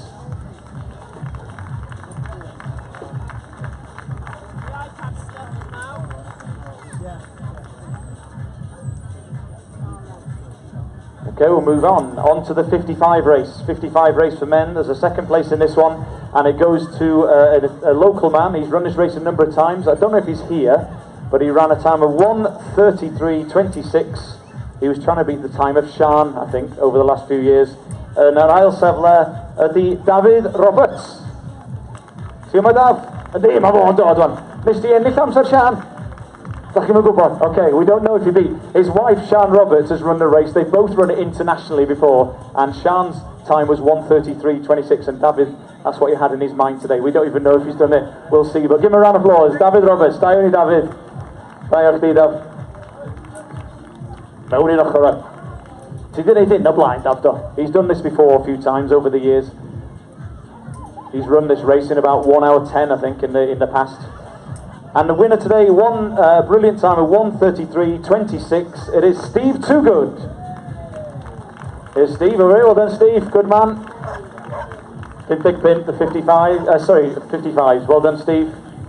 Okay, we'll move on to the 55 race. 55 race for men. There's a second place in this one, and it goes to a local man. He's run this race a number of times. I don't know if he's here, but he ran a time of 1:33.26. He was trying to beat the time of Sean, I think, over the last few years. Na'r ail safle ydy David Roberts. Ti'n gwybod Daf? Ydy, mae fo'n dod wan. Nes di ennill amser Sean? Dach chi'n gwybod? Okay, we don't know if he beat. His wife, Sian Roberts, has run the race. They've both run it internationally before, and Sian's time was 1:33.26, and David, that's what he had in his mind today. We don't even know if he's done it. We'll see, but give him a round of applause. David Roberts, da iawn i David. Da iawn chdi, Daf. Mewn i'n ochr. Ti di neud hyn o blaen, Daf, do? He's done this before a few times over the years. He's run this race in about 1 hour 10, I think, in the past. And the winner today, one brilliant time of 1:33.26. It is Steve Toogood. Here's Steve, all right, well done Steve, good man. Big pin, the 55, 55s, well done Steve.